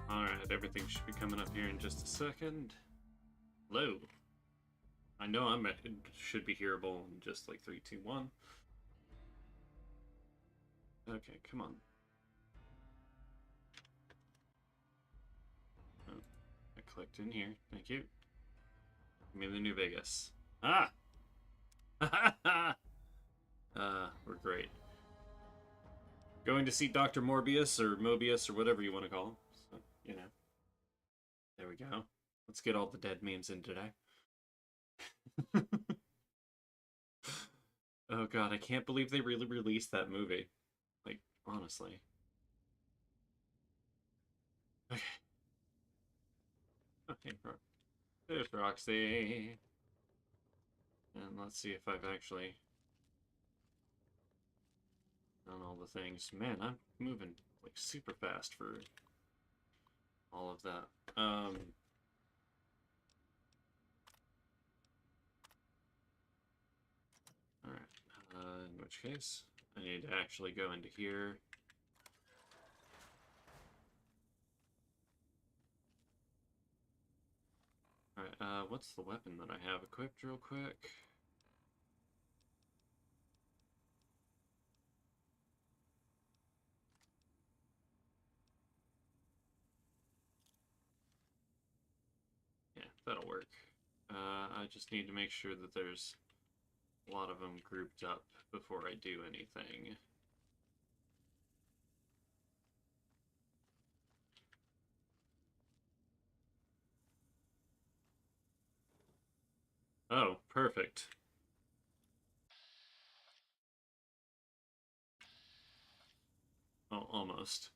Alright, everything should be coming up here in just a second. Hello. I know it should be hearable in just like 3, 2, 1. Okay, come on. Oh, I clicked in here. Thank you. Give me the New Vegas. Ah! We're great. Going to see Dr. Morbius or Mobius or whatever you want to call him. So, you know. There we go. Let's get all the dead memes in today. Oh god, I can't believe they really released that movie. Like, honestly. Okay. Okay, there's Roxy. And let's see if I've actually done all the things. Man, I'm moving like super fast for all of that. Alright, in which case, I need to actually go into here. Alright, what's the weapon that I have equipped real quick? Yeah, that'll work. I just need to make sure that there's a lot of them grouped up before I do anything. Oh, perfect. Oh, almost.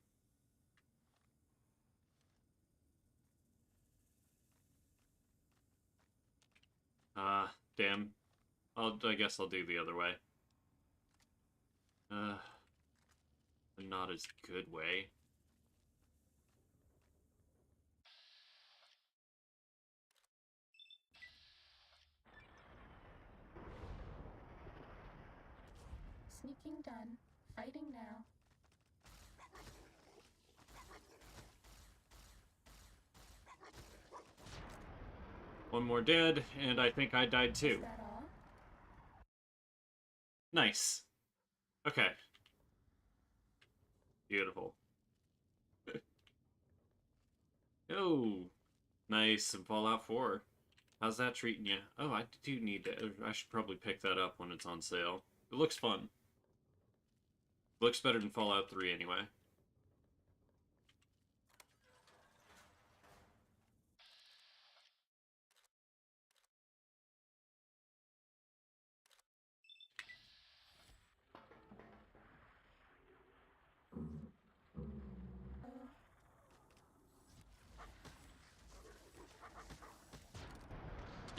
Damn. I guess I'll do the other way. The not as good way. Sneaking done. Fighting now. One more dead, and I think I died too. Is that all? Nice. Okay. Beautiful. Oh, nice. And Fallout 4. How's that treating you? Oh, I do need to. I should probably pick that up when it's on sale. It looks fun. Looks better than Fallout 3 anyway.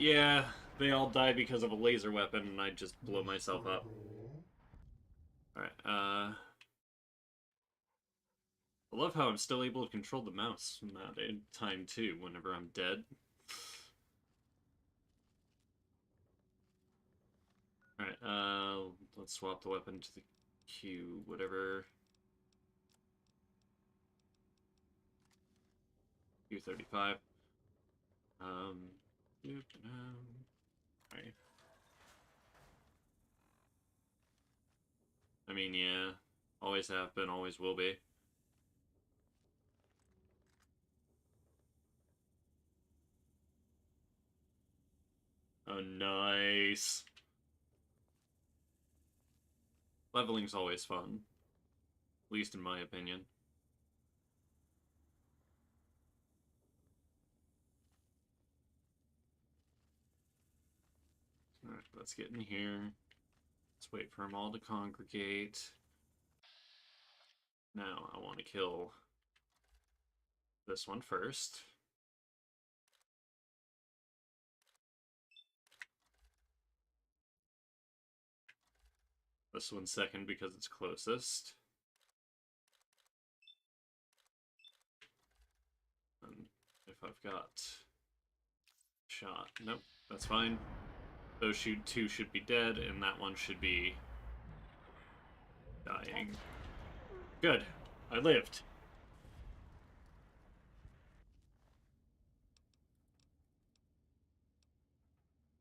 Yeah, they all die because of a laser weapon, and I just blow myself up. Alright, I love how I'm still able to control the mouse in that time, too, whenever I'm dead. Alright, let's swap the weapon to the Q, whatever. Q35. Um, alright. I mean, yeah, always have been, always will be. Oh, nice. Leveling's always fun, at least in my opinion. Alright, let's get in here. Let's wait for them all to congregate. Now, I want to kill this one first. This one second because it's closest. And if I've got shot, nope, that's fine. Those two should be dead, and that one should be dying. Good, I lived.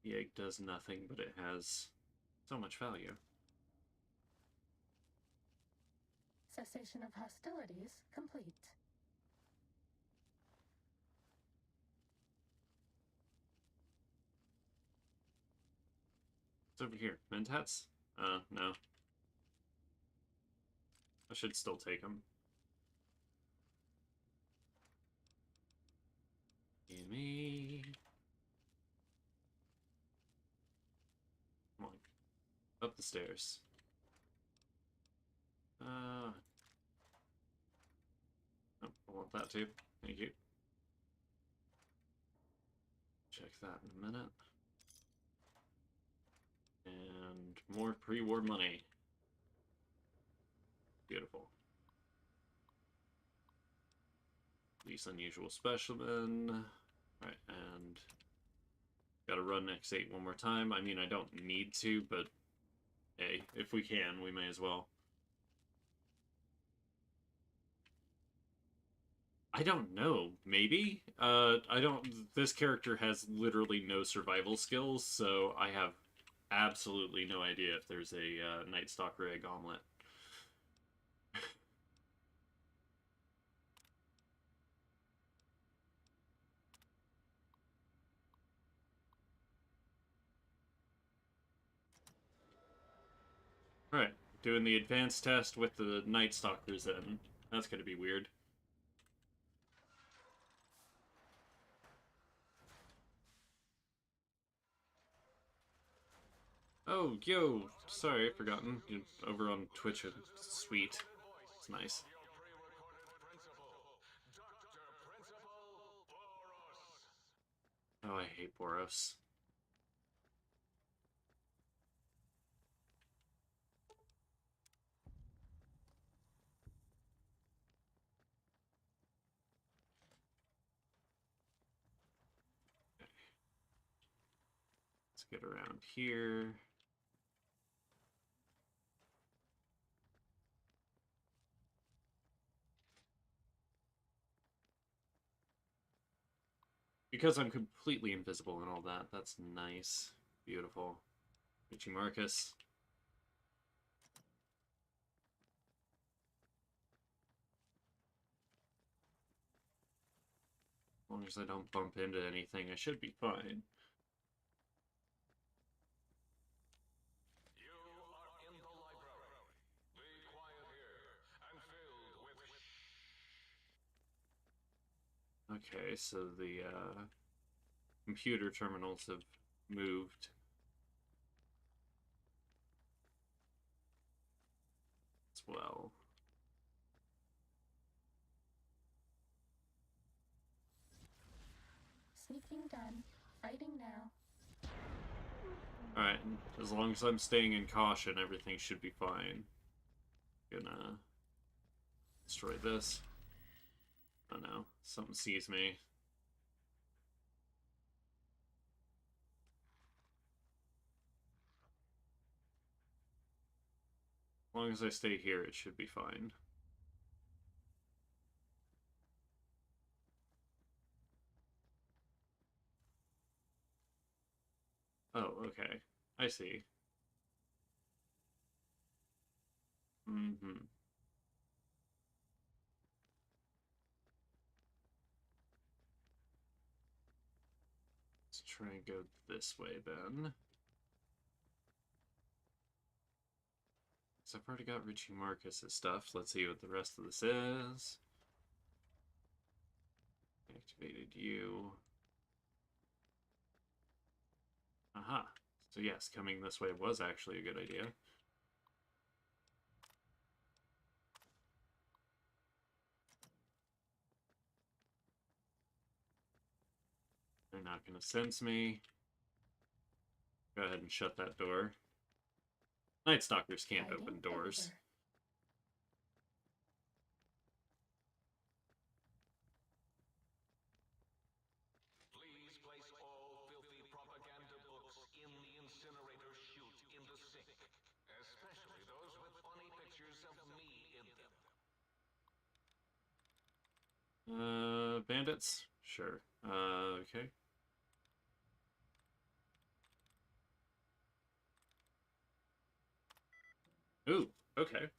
The egg does nothing, but it has so much value. Cessation of hostilities complete. It's over here. Mentats? No. I should still take them. Gimme. Come on. Up the stairs. Oh, I want that too. Thank you. Check that in a minute. And more pre-war money. Beautiful. These unusual specimen. Right, and gotta run X8 one more time. I mean, I don't need to, but hey, if we can, we may as well. I don't know. Maybe? I don't... This character has literally no survival skills, so I have absolutely no idea if there's a Night Stalker egg omelet. Alright, doing the advanced test with the Night Stalkers in. That's gonna be weird. Oh, yo! Sorry, I've forgotten. You're over on Twitch. Sweet. It's nice. Oh, I hate Boros. Let's get around here. Because I'm completely invisible and all that, that's nice. Beautiful. Richie Marcus. As long as I don't bump into anything, I should be fine. Okay, so the computer terminals have moved. As well. Sneaking done. Fighting now. Alright, as long as I'm staying in caution, everything should be fine. Gonna destroy this. Oh no, something sees me. As long as I stay here, it should be fine. Oh, okay. I see. Mm-hmm. Let's try and go this way then. So I've already got Richie Marcus's stuff. Let's see what the rest of this is. Activated you. Aha. So yes, coming this way was actually a good idea. They're not going to sense me. Go ahead and shut that door. Night Stalkers can't Fighting open doors. over. Please place all filthy propaganda books in the incinerator chute in the sink, especially those with funny pictures of me in them. Bandits? Sure. Okay. Ooh, okay.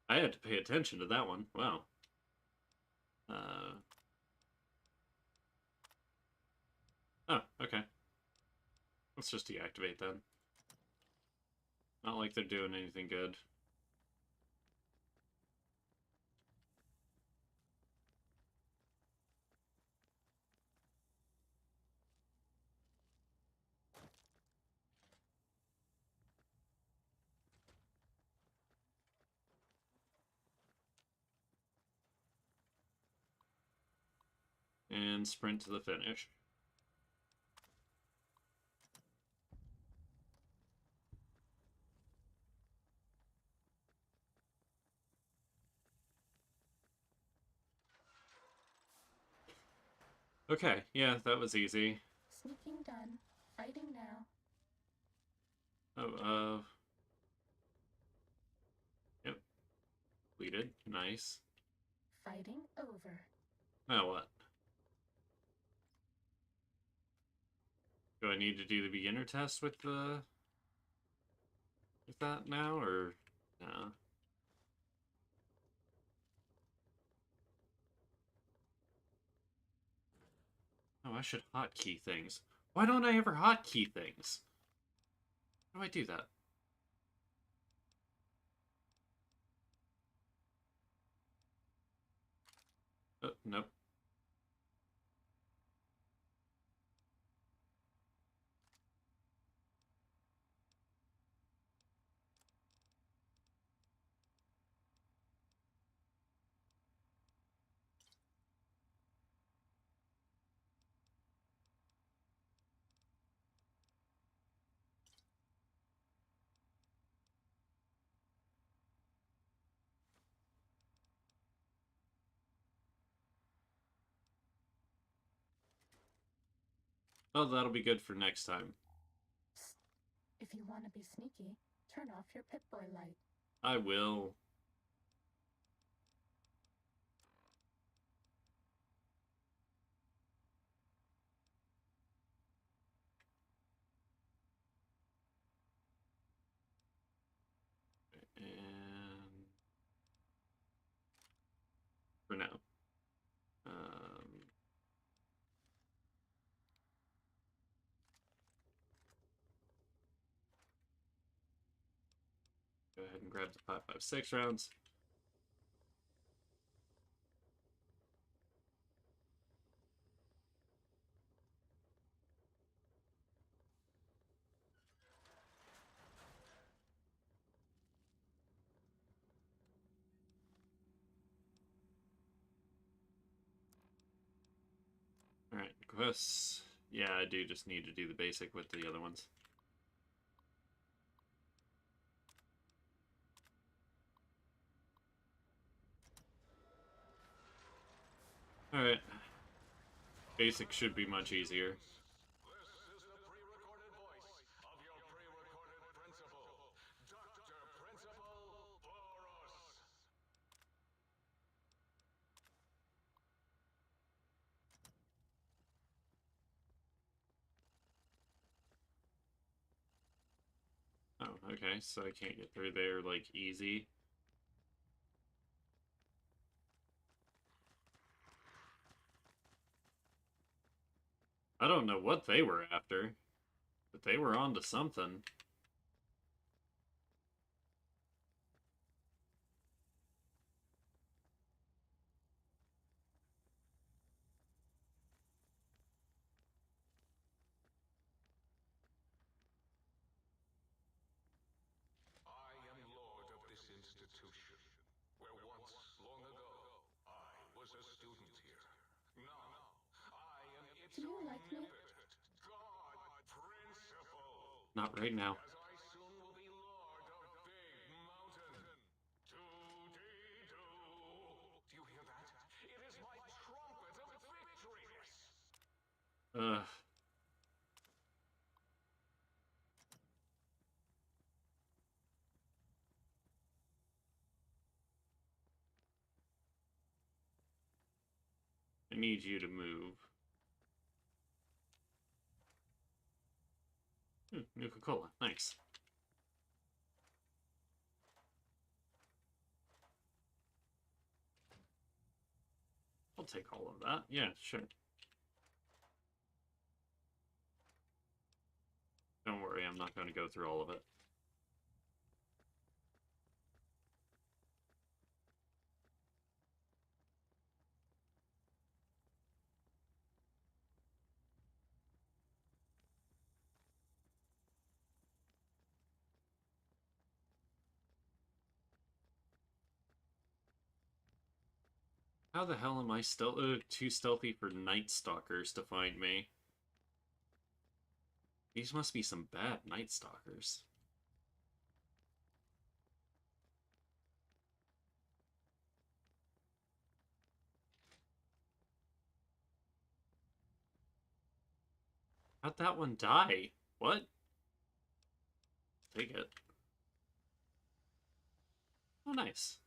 I had to pay attention to that one. Wow. Oh, okay. Let's just deactivate then. Not like they're doing anything good. And sprint to the finish. Okay, yeah, that was easy. Sneaking done. Fighting now. Oh, yep. Completed. Nice. Fighting over. Now what? Do I need to do the beginner test with that now, or no? Oh, I should hotkey things. Why don't I ever hotkey things? How do I do that? Oh, nope. Oh, that'll be good for next time. Psst. If you want to be sneaky, turn off your Pip-Boy light. I will. And for now. Go ahead and grab the 5.56 rounds. guess... Yeah, I do just need to do the basic with the other ones. Alright. Basic should be much easier. This is the pre-recorded voice of your pre-recorded principal, Dr. Principal Boros. Oh, okay, so I can't get through there, like, easy. I don't know what they were after, but they were on to something. I am lord of this institution, where once, long ago, I was a student here. Now, I am its Do you like me? omnipotent God Principal. Not right now. As I soon will be lord of Big Mountain. Do-dee-doo. Do you hear that? It is my trumpet of victories. Ugh. I need you to move. Nuka-Cola. Nice. I'll take all of that. Yeah, sure. Don't worry, I'm not going to go through all of it. How the hell am I still too stealthy for Night Stalkers to find me? These must be some bad Night Stalkers. How'd that one die? What? Take it. Oh, nice.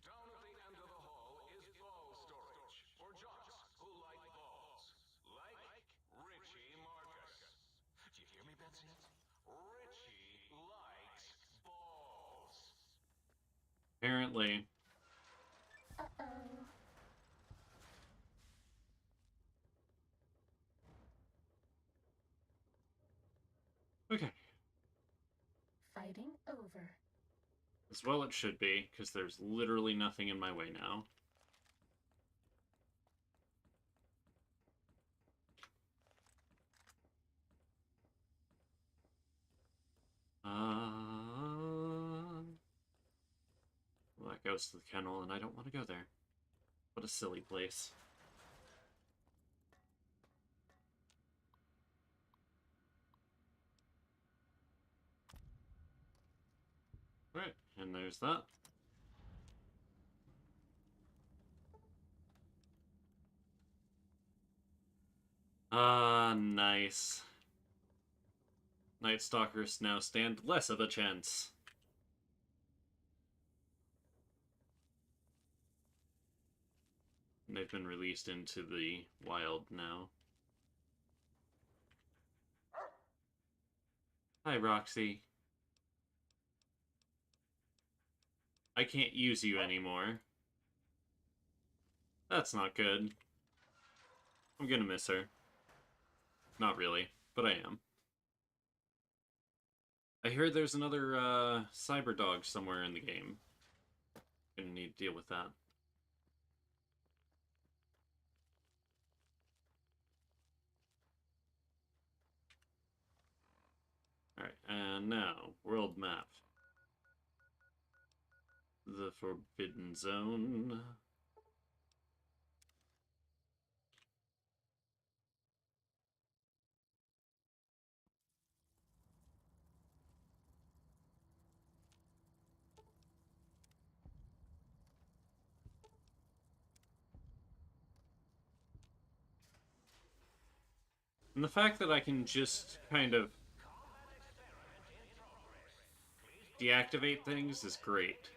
Down at the end of the hall is ball storage for jocks who like balls. Like Richie Marcus. Do you hear me, Betsy? Richie likes balls. Apparently. Uh-oh. Okay. Fighting over. As well it should be, because there's literally nothing in my way now. Well, that goes to the kennel, and I don't want to go there. What a silly place. Alright, and there's that. Ah, nice. Night Stalkers now stand less of a chance. And they've been released into the wild now. Hi, Roxy. I can't use you anymore. That's not good. I'm gonna miss her. Not really, but I am. I heard there's another cyber dog somewhere in the game. Gonna need to deal with that. Alright, and now, world map. The Forbidden Zone. And the fact that I can just kind of deactivate things is great.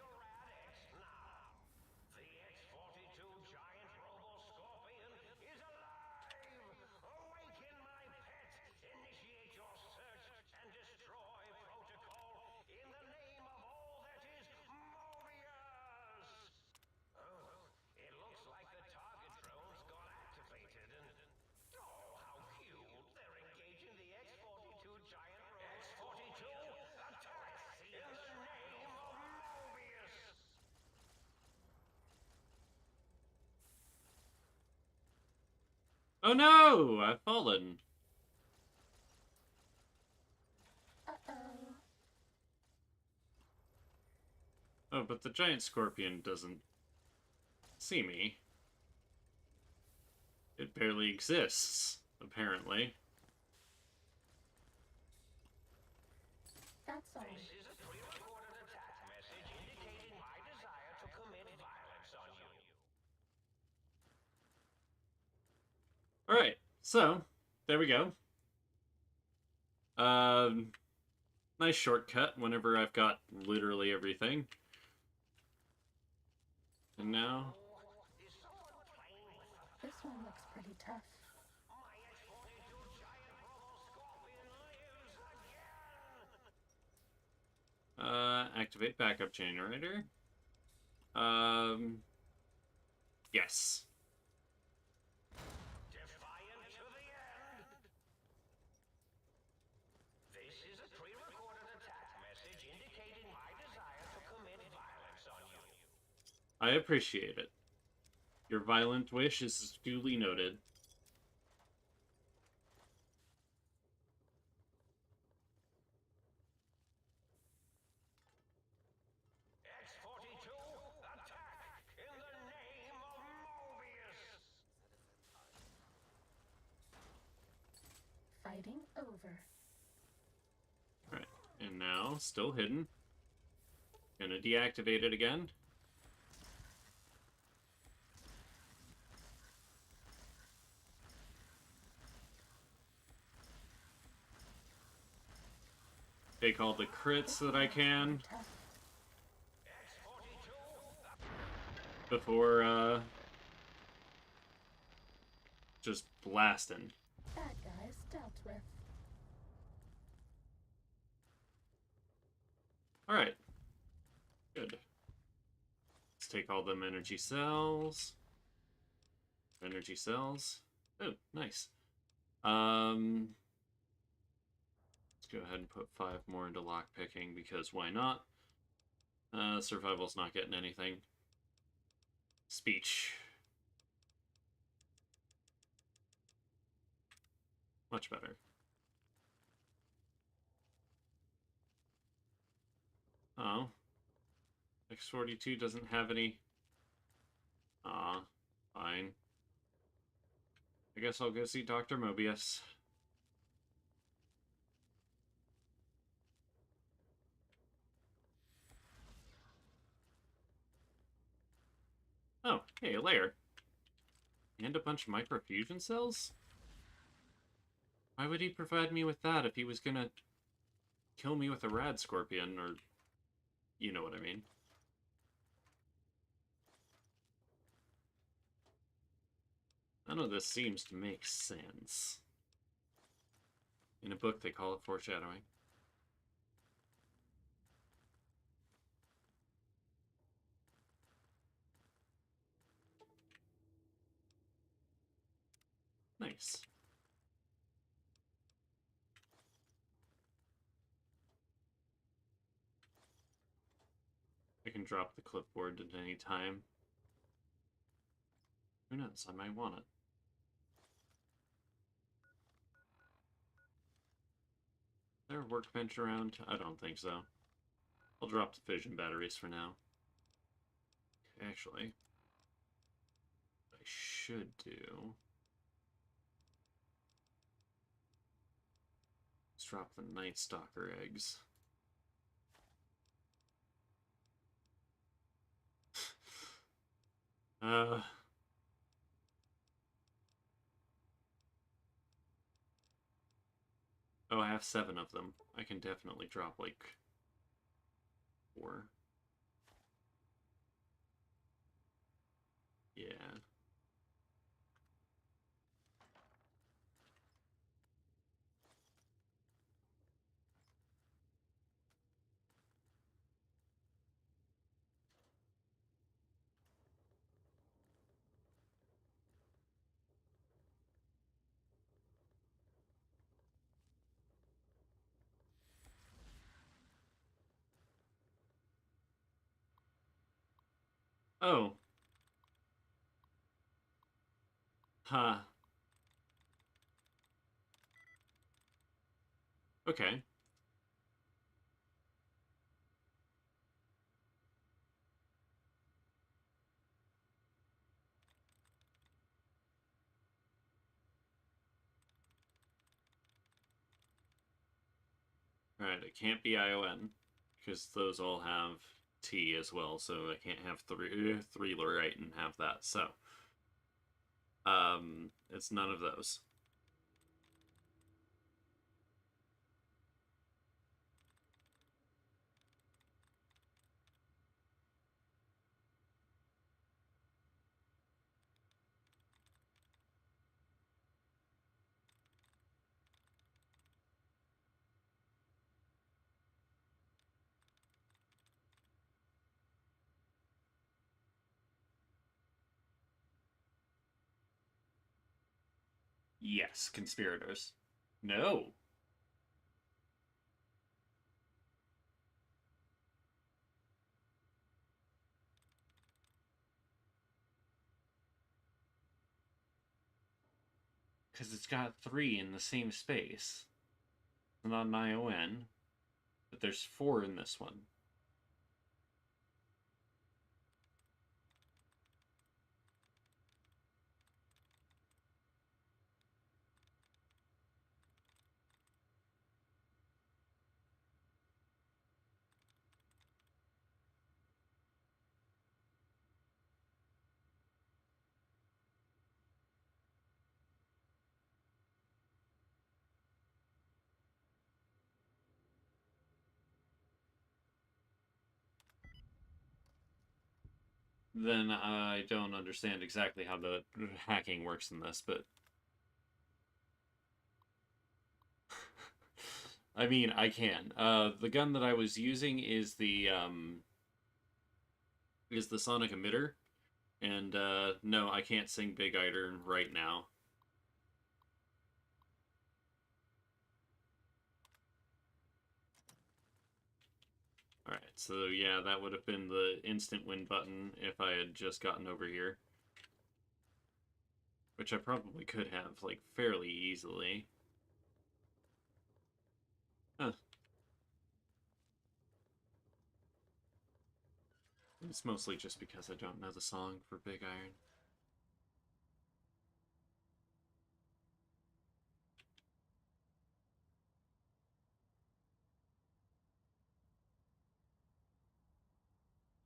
Oh no! I've fallen. Uh-oh. Oh, but the giant scorpion doesn't see me. It barely exists, apparently. That's all. This is a pre-recorded attack message indicating my desire to commit violence on you. Alright, so, there we go. Nice shortcut whenever I've got literally everything. And now... This one looks pretty tough. Activate backup generator. Yes. Defiant to the end. This is a pre-recorded attack message indicating my desire to commit violence on you. I appreciate it. Your violent wish is duly noted. X-42, attack in the name of Mobius. Fighting over. Alright, and now, still hidden. Gonna deactivate it again. Take all the crits that I can Tough. before, just blasting. Bad guys dealt with. Alright. Good. Let's take all them energy cells. Energy cells. Oh, nice. Let's go ahead and put 5 more into lockpicking, because why not? Survival's not getting anything. Speech. Much better. Oh. X-42 doesn't have any... Aw, fine. I guess I'll go see Dr. Mobius. Oh, hey, a lair. And a bunch of microfusion cells? Why would he provide me with that if he was gonna kill me with a rad scorpion, or... You know what I mean. None of this seems to make sense. In a book, they call it foreshadowing. Nice. I can can drop the clipboard at any time. Who knows? I might want it. Is there a workbench around? I don't think so. I'll drop the fission batteries for now. Actually, what I should do... Let's drop the Night Stalker eggs. uh... Oh, I have 7 of them. I can definitely drop, like, 4. Yeah. Oh. Huh. Okay. Alright, it can't be ION, because those all have T as well, so I can't have 3 right and have that, so... it's none of those. Yes, conspirators. No. Because it's got 3 in the same space. It's not an ION, but there's 4 in this one. Then I don't understand exactly how the hacking works in this, but... I mean, I can. The gun that I was using is the sonic emitter, and no, I can't sing Big Iron right now. Alright, so yeah, that would have been the instant win button if I had just gotten over here. Which I probably could have, like, fairly easily. Huh. It's mostly just because I don't know the song for Big Iron.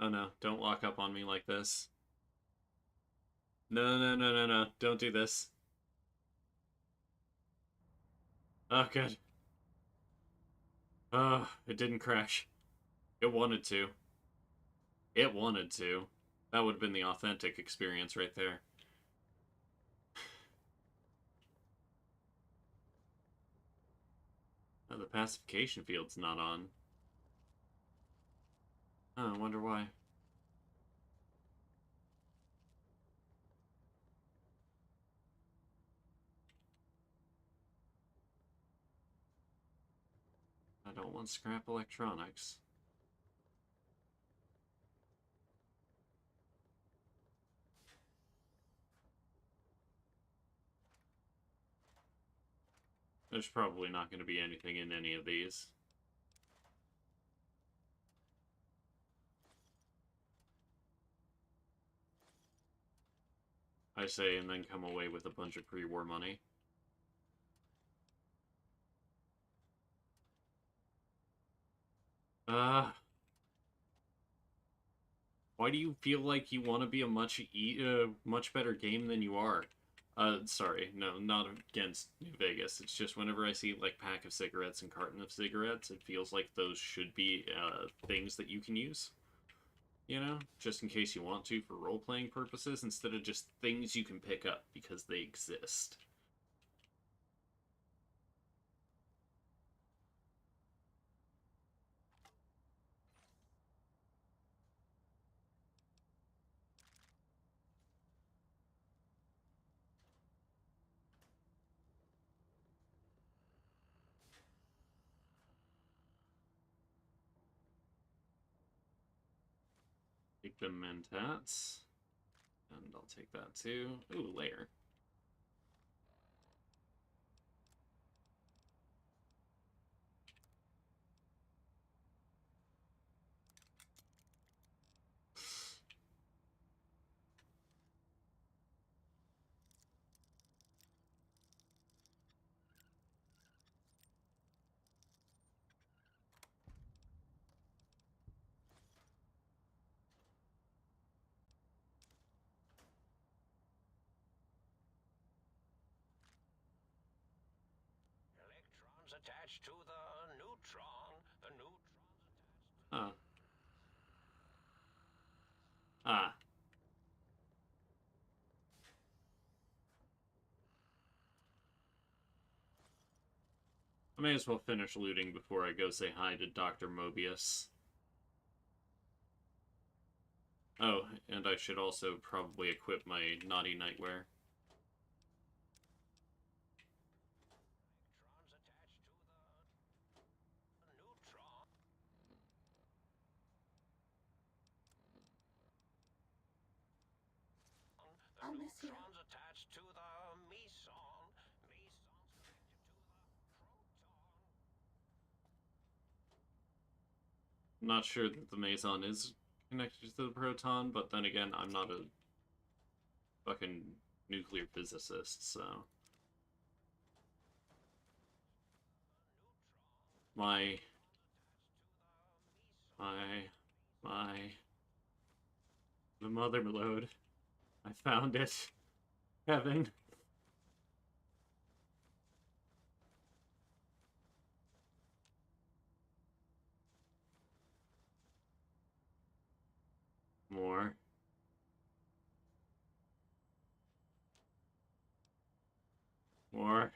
Oh no, don't lock up on me like this. No, no, no, no, no, don't do this. Oh, good. Oh, it didn't crash. It wanted to. It wanted to. That would have been the authentic experience right there. Oh, the pacification field's not on. Oh, I wonder why. I don't want scrap electronics. There's probably not going to be anything in any of these. I say, and then come away with a bunch of pre-war money. Why do you feel like you want to be a much better game than you are? Sorry, no, not against New Vegas. It's just whenever I see, like, pack of cigarettes and carton of cigarettes, it feels like those should be, things that you can use. You know? Just in case you want to for role-playing purposes, instead of just things you can pick up because they exist. Take the mentats. And I'll take that too. Ooh, layer. Electrons attached to the neutron. The neutron's attached to... Huh. Ah. I may as well finish looting before I go say hi to Dr. Mobius. Oh, and I should also probably equip my naughty nightwear. I'll miss you. Neutron's attached to the meson. Meson's connected to the proton. I'm not sure that the meson is connected to the proton, but then again, I'm not a fucking nuclear physicist, so... My... The mother load. I found it. Heaven. More. More.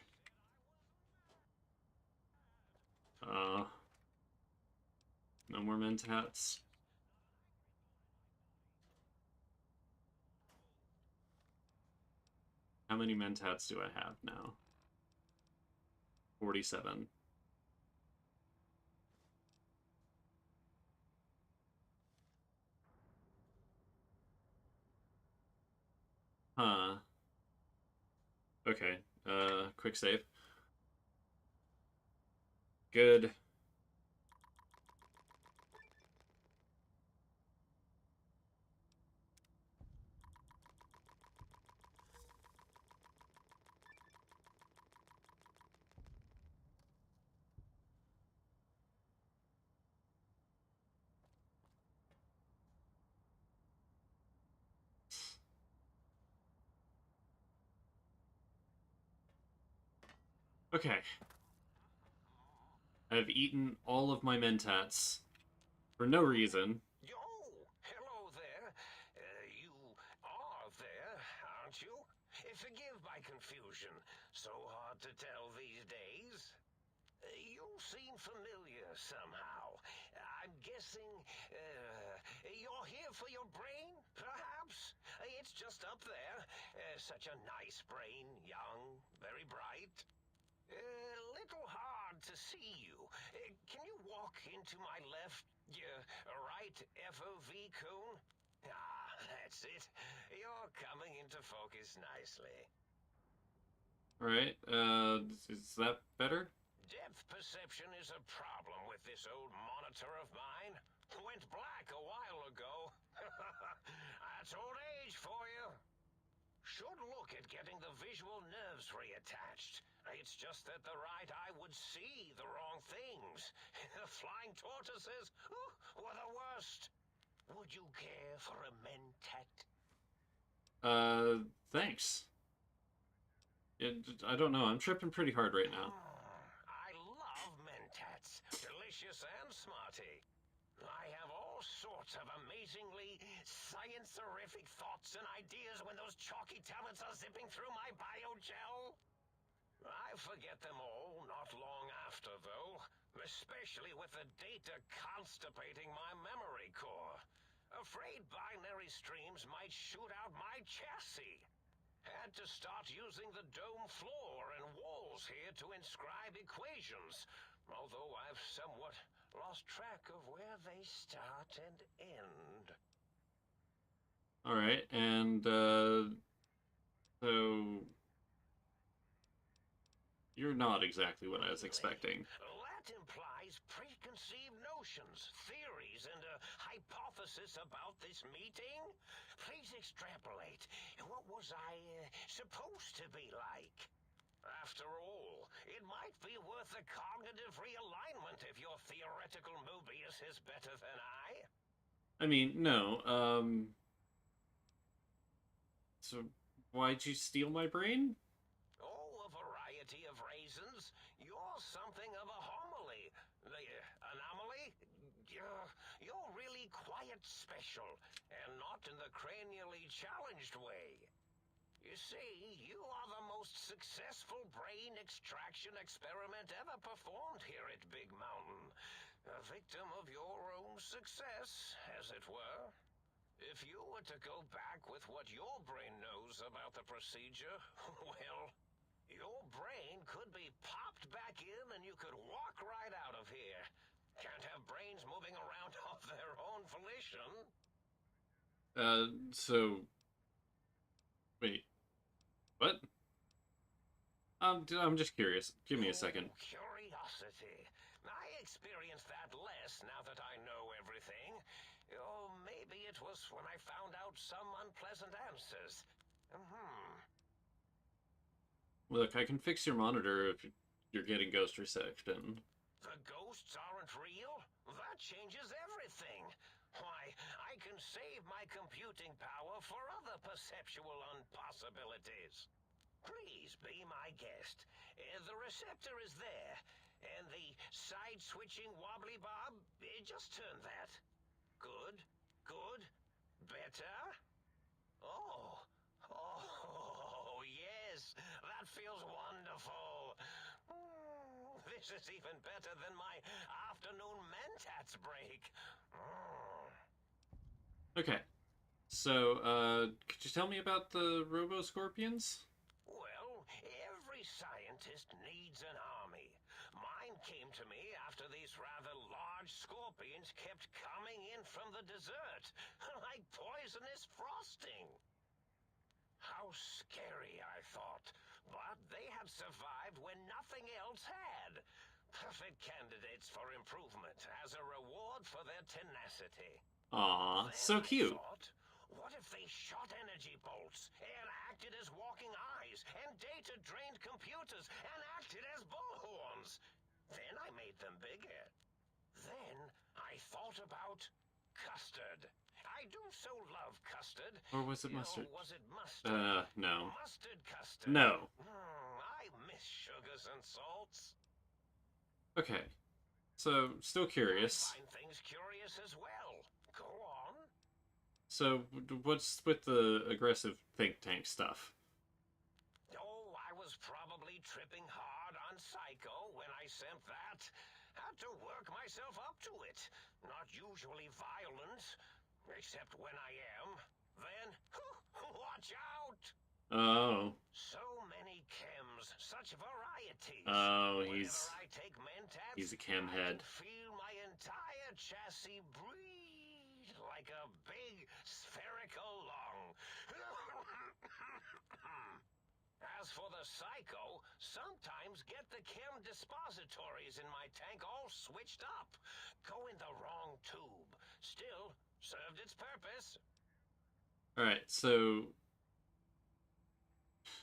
No more mentats. How many mentats do I have now? 47. Huh. Okay. Quick save. Good. Okay. I've eaten all of my mentats for no reason. Yo, hello there. You are there, aren't you? Forgive my confusion. So hard to tell these days. You seem familiar somehow. I'm guessing you're here for your brain, perhaps? It's just up there. Such a nice brain, young, very bright. Little hard to see you. Can you walk into my left, right FOV cone? Ah, that's it. You're coming into focus nicely. Alright, is that better? Depth perception is a problem with this old monitor of mine. Went black a while ago. That's old age for you. Should look at getting the visual nerves reattached. It's just that the right eye would see the wrong things. Flying tortoises were the worst. Would you care for a mentat? Thanks. I don't know, I'm tripping pretty hard right now. I love mentats. Delicious and smarty. I have all sorts of amazingly science-erific thoughts and ideas when those chalky tablets are zipping through my biogel. I forget them all not long after, though, especially with the data constipating my memory core. Afraid binary streams might shoot out my chassis. Had to start using the dome floor and walls here to inscribe equations, although I've somewhat lost track of where they start and end. Alright, and, so... You're not exactly what I was expecting. That implies preconceived notions, theories, and a hypothesis about this meeting? Please extrapolate. What was I supposed to be like? After all, it might be worth a cognitive realignment if your theoretical Mobius is better than I. I mean, no, so why'd you steal my brain? Oh, a variety of reasons. You're something of a homily. The anomaly? You're really quite special, and not in the cranially challenged way. You see, you are the most successful brain extraction experiment ever performed here at Big Mountain. A victim of your own success, as it were. If you were to go back with what your brain knows about the procedure, well, your brain could be popped back in and you could walk right out of here. Can't have brains moving around of their own volition. So... Wait. What? I'm just curious. Give me a second. Curiosity. I experience that less now that I know everything. Or maybe it was when I found out some unpleasant answers. Look, I can fix your monitor if you're getting ghost reception. The ghosts aren't real? That changes everything. Why, I can save my computing power for other perceptual impossibilities. Please be my guest. The receptor is there, and the side-switching wobbly bob, just turn that. Good, good, better. Oh, yes, that feels wonderful. This is even better than my afternoon mentats break. Okay. So, could you tell me about the robo-scorpions? Well, every scientist needs an army. Mine came to me after these rather large scorpions kept coming in from the desert, like poisonous frosting. How scary, I thought. But they had survived when nothing else had. Perfect candidates for improvement as a reward for their tenacity. Aw, Then so cute. I thought, what if they shot energy bolts and acted as walking eyes and data-drained computers and acted as bullhorns? Then I made them bigger. Then I thought about custard. I do so love custard. Or was it mustard? Was it mustard? No. Mustard custard. No. I miss sugars and salts. Okay. So, still curious. I find things curious as well. Go on. So, what's with the aggressive think tank stuff? Oh, I was probably tripping hard on Psycho when I sent that. Had to work myself up to it. Not usually violent, except when I am. Then, watch out! Oh. So many chems, such varieties. Oh, Whenever I take mentats, he's a chem I head. can feel my entire chassis breathe like a big spherical lung. As for the psycho, sometimes get the chem dispositories in my tank all switched up. Go in the wrong tube. Still, served its purpose. Alright, so...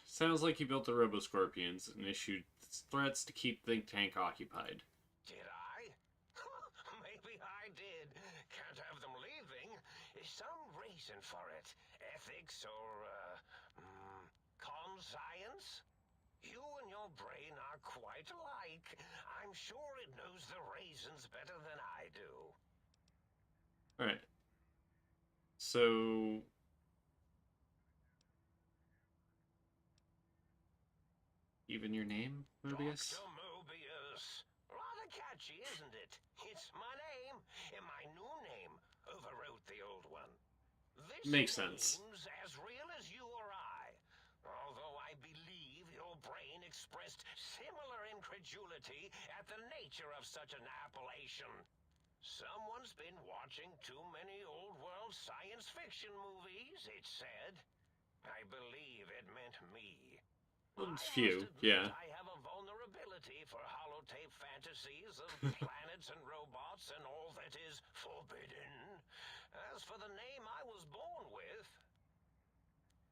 Sounds like you built the Robo-Scorpions and issued threats to keep Think Tank occupied. Did I? Maybe I did. Can't have them leaving. Some reason for it. Ethics or, conscience? You and your brain are quite alike. I'm sure it knows the reasons better than I do. Alright. So... Even your name, Mobius? Dr. Mobius. Rather catchy, isn't it? It's my name, and my new name overwrote the old one. This Makes sense. name's as real as you or I. Although I believe your brain expressed similar incredulity at the nature of such an appellation. Someone's been watching too many old-world science fiction movies, it said. I believe it meant me. A I few, must admit yeah. I have a vulnerability for holotape fantasies of planets and robots and all that is forbidden. As for the name I was born with,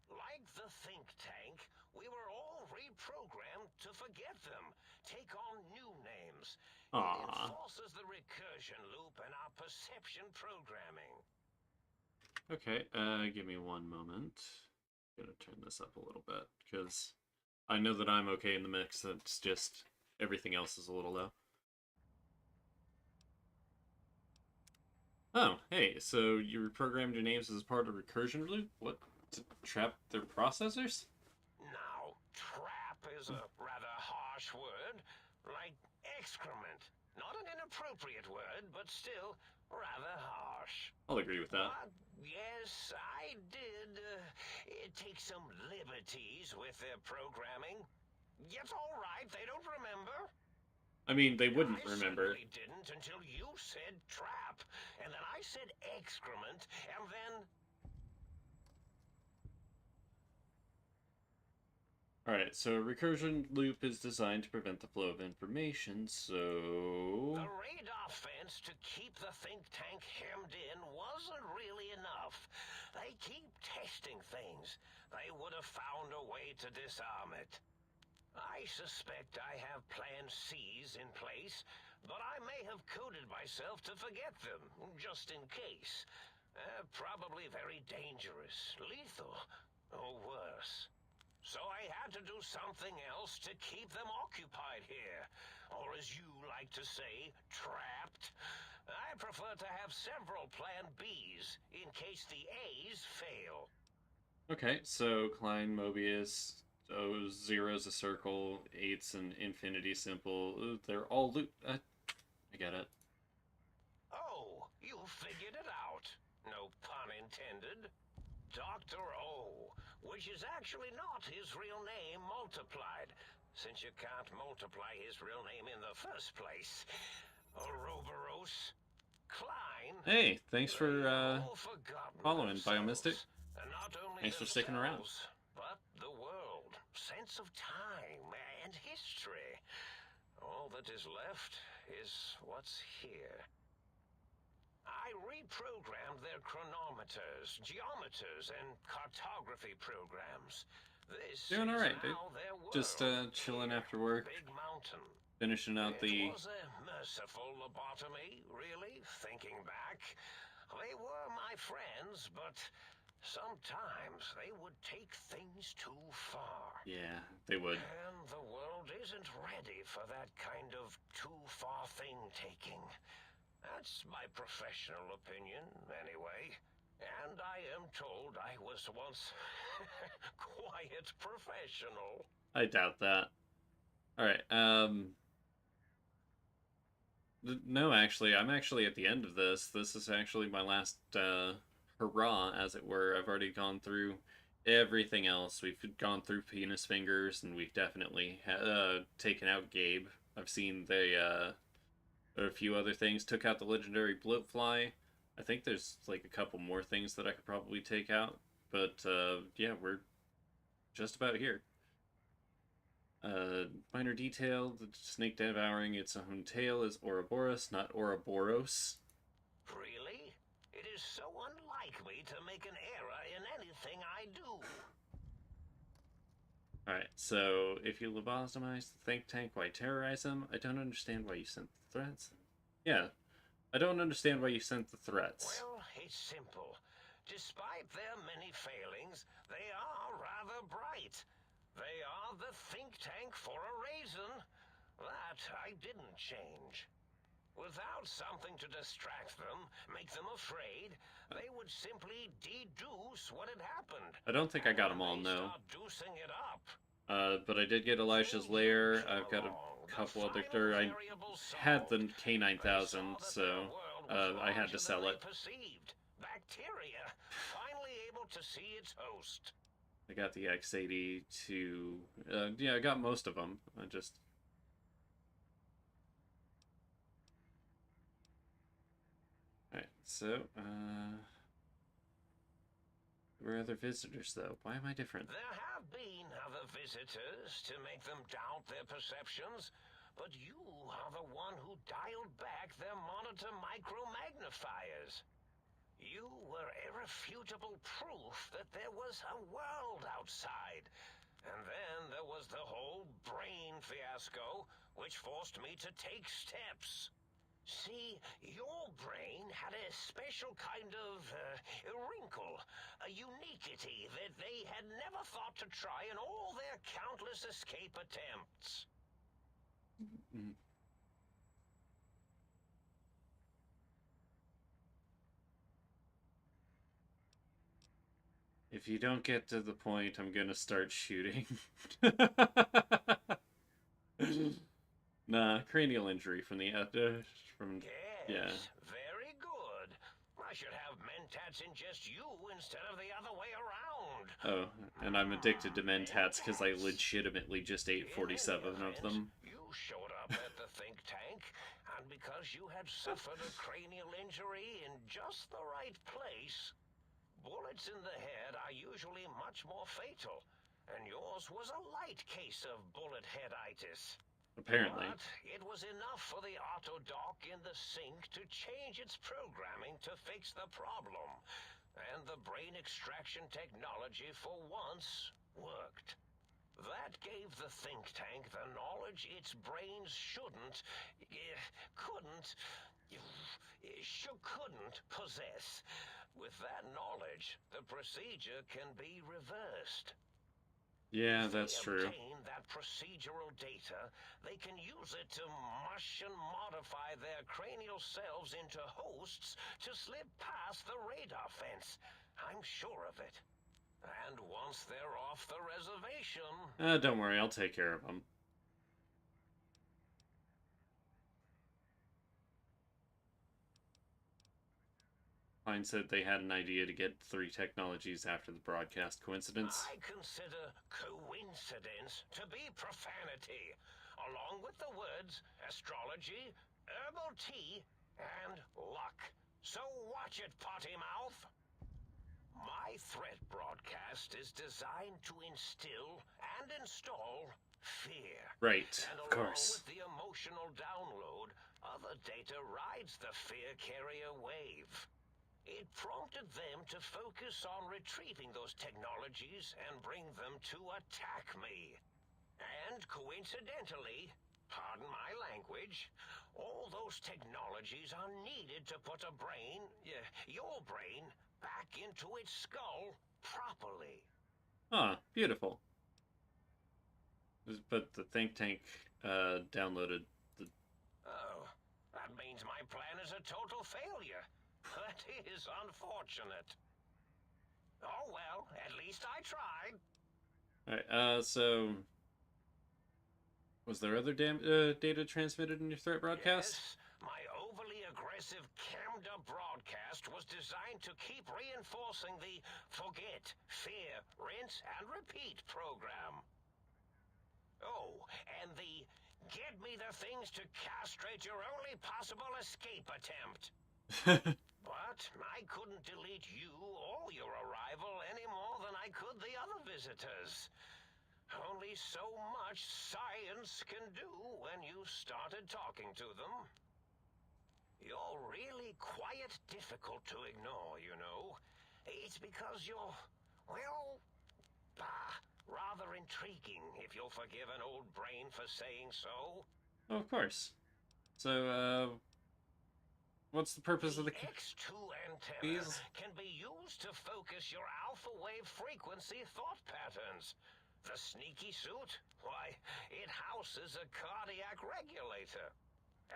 like the think tank, we were all reprogrammed to forget them, take on new names. It Aww. enforces the recursion loop in our perception programming. Okay, give me one moment. I'm gonna turn this up a little bit, because I know that I'm okay in the mix, it's just everything else is a little low. Oh, hey, so you reprogrammed your names as part of recursion loop? What, to trap their processors? Now, trap is a rather harsh word, like excrement. Not an inappropriate word, but still rather harsh. I'll agree with that. But yes, I did take some liberties with their programming. It's all right, they don't remember. I mean, they wouldn't I remember. certainly didn't until you said trap, and then I said excrement, and then... Alright, so a recursion loop is designed to prevent the flow of information, so... The radar fence to keep the think tank hemmed in wasn't really enough. They keep testing things. They would have found a way to disarm it. I suspect I have Plan C's in place, but I may have coded myself to forget them, just in case. Probably very dangerous, lethal, or worse. So I had to do something else to keep them occupied here. Or as you like to say, trapped. I prefer to have several Plan Bs in case the A's fail. Okay, so Klein, Mobius, oh, zero's a circle, eight's an infinity symbol. They're all loop. I get it. Oh, you figured it out. No pun intended. Dr. O, which is actually not his real name multiplied, since you can't multiply his real name in the first place. Ouroboros. Klein. Hey, thanks for following, themselves. Biomystic. And not only Thanks for sticking around. themselves, but the world, sense of time, and history. All that is left is what's here. I reprogrammed their chronometers, geometers, and cartography programs. This Doing is alright, dude. now their world. Just chilling Here, after work, Big Mountain. finishing out the... It was a merciful lobotomy, really, thinking back. They were my friends, but sometimes they would take things too far. Yeah, they would. And the world isn't ready for that kind of too-far thing-taking. That's my professional opinion, anyway. And I am told I was once quite professional. I doubt that. Alright, no, actually, I'm actually at the end of this. This is actually my last, hurrah, as it were. I've already gone through everything else. We've gone through Penis Fingers, and we've definitely, taken out Gabe. I've seen a few other things. Took out the legendary Bloatfly. I think there's, like, a couple more things that I could probably take out. But, yeah, we're just about here. Minor detail, the snake devouring its own tail is Ouroboros, not Ouroboros. Really? It is so unlike me to make an error in anything I do. Alright, so if you lobotomize the think tank, why terrorize them? I don't understand why you sent the threats. Yeah, I don't understand why you sent the threats. Well, it's simple. Despite their many failings, they are rather bright. They are the think tank for a reason. That I didn't change. Without something to distract them, make them afraid, they would simply deduce what had happened. I don't think I got them all, no. But I did get Elijah's lair. I've got a couple other... I had the K9000, so I had to sell it. Bacteria finally able to see its host. I got the X82. Yeah, I got most of them. I just... Alright, so, there were other visitors, though. Why am I different? There have been other visitors to make them doubt their perceptions, but you are the one who dialed back their monitor micro-magnifiers. You were irrefutable proof that there was a world outside. And then there was the whole brain fiasco, which forced me to take steps. See, your brain had a special kind of wrinkle, a uniquity that they had never thought to try in all their countless escape attempts. Mm. If you don't get to the point, I'm gonna start shooting. Nah, cranial injury from the from Yes, yeah. Very good. I should have mentats in just you instead of the other way around. Oh, and I'm addicted to mentats because I legitimately just ate 47 of them. You showed up at the think tank, and because you had suffered a cranial injury in just the right place, bullets in the head are usually much more fatal, and yours was a light case of bullet headitis. Apparently. But it was enough for the auto dock in the sink to change its programming to fix the problem, and the brain extraction technology for once worked. That gave the think tank the knowledge its brains couldn't possess. With that knowledge, the procedure can be reversed. Yeah, if that's they true. obtain that procedural data, they can use it to mush and modify their cranial selves into hosts to slip past the radar fence. I'm sure of it. And once they're off the reservation... Don't worry, I'll take care of them. Pine said they had an idea to get 3 technologies after the broadcast. Coincidence? I consider coincidence to be profanity, along with the words astrology, herbal tea, and luck. So watch it, potty mouth. My threat broadcast is designed to instill and install fear. Right, and of course. Along with the emotional download, other data rides the fear carrier wave. It prompted them to focus on retrieving those technologies and bring them to attack me. And coincidentally, pardon my language, all those technologies are needed to put a brain, your brain, back into its skull properly. Ah, beautiful. But the think tank downloaded the... Oh, that means my plan is a total failure. That is unfortunate. Oh well, at least I tried. Alright, so... Was there other data transmitted in your threat broadcast? Yes, my overly aggressive cammed-up broadcast was designed to keep reinforcing the forget, fear, rinse, and repeat program. Oh, and the get me the things to castrate your only possible escape attempt. But I couldn't delete you or your arrival any more than I could the other visitors. Only so much science can do when you started talking to them. You're really quite difficult to ignore, you know. It's because you're, well, rather intriguing, if you'll forgive an old brain for saying so. Oh, of course. So, what's the purpose of The the X2 antenna keys? can be used to focus your alpha wave frequency thought patterns. The sneaky suit? Why, it houses a cardiac regulator.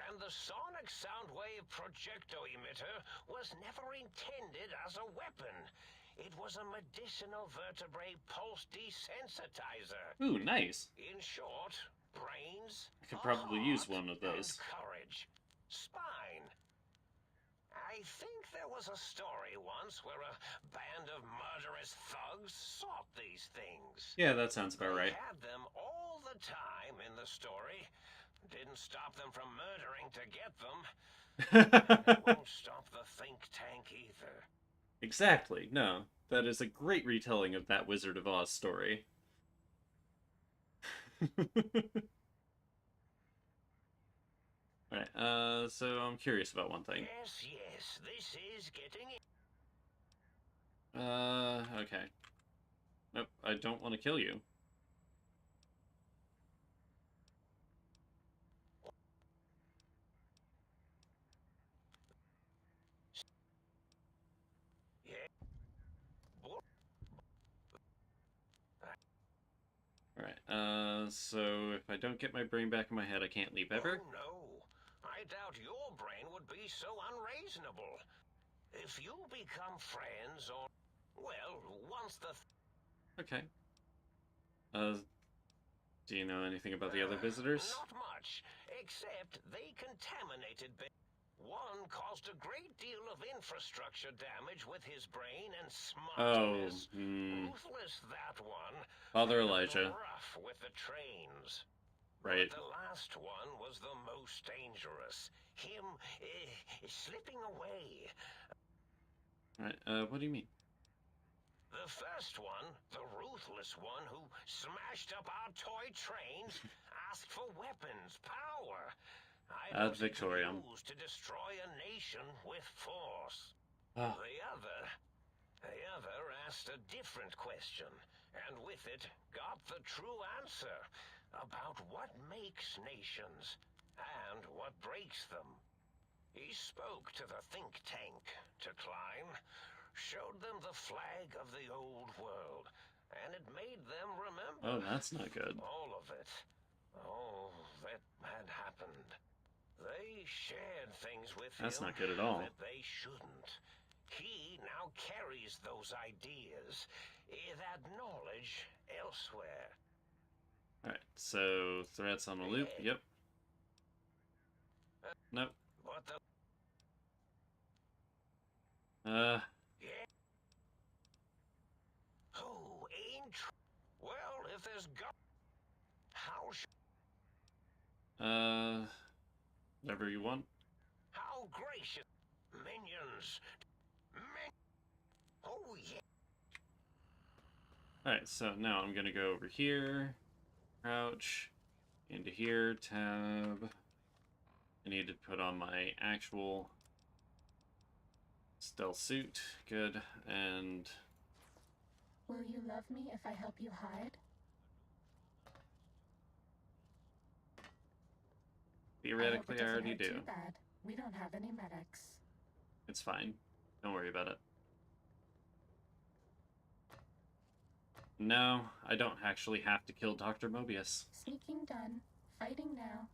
And the sonic sound wave projecto emitter was never intended as a weapon. It was a medicinal vertebrae pulse desensitizer. Ooh, nice. In short, brains, I could a probably use heart, one of and those. courage. Spine. I think there was a story once where a band of murderous thugs sought these things. Yeah, that sounds about They right. had them all the time in the story. Didn't stop them from murdering to get them. And it won't stop the think tank either. Exactly. No, that is a great retelling of that Wizard of Oz story. Alright, so I'm curious about one thing. Yes, this is getting it. Okay. Nope, I don't want to kill you. Yeah. Alright, so if I don't get my brain back in my head, I can't leave ever? Oh, no. I doubt your brain would be so unreasonable. If you become friends or... Well, once the... Okay. Do you know anything about the other visitors? Not much, except they contaminated... One caused a great deal of infrastructure damage with his brain and smartness. Ruthless, that one. Father And Elijah. rough with the trains. Right. But the last one was the most dangerous. Him, slipping away. Alright, what do you mean? The first one, the ruthless one who smashed up our toy trains, asked for weapons, power. Ad Victoriam. Used to destroy a nation with force. Oh. The other asked a different question, and with it got the true answer about what makes nations and what breaks them. He spoke to the think tank to climb, showed them the flag of the old world, and it made them remember. Oh, that's not good. All of it. All that had happened. They shared things with him. That's not good at all. That they shouldn't. He now carries those ideas, that knowledge elsewhere. Alright, so threats on a loop, yep. Nope. What the... Yeah. Oh, ain't... Well, if there's how whatever you want. How gracious. Minions. Oh, yeah. Alright, so now I'm gonna go over here, crouch, into here, tab. I need to put on my actual stealth suit, good, and... Will you love me if I help you hide? Theoretically, I hope it already doesn't do. hurt too bad. We don't have any medics. It's fine. Don't worry about it. No, I don't actually have to kill Dr. Mobius. Sneaking done. Fighting now.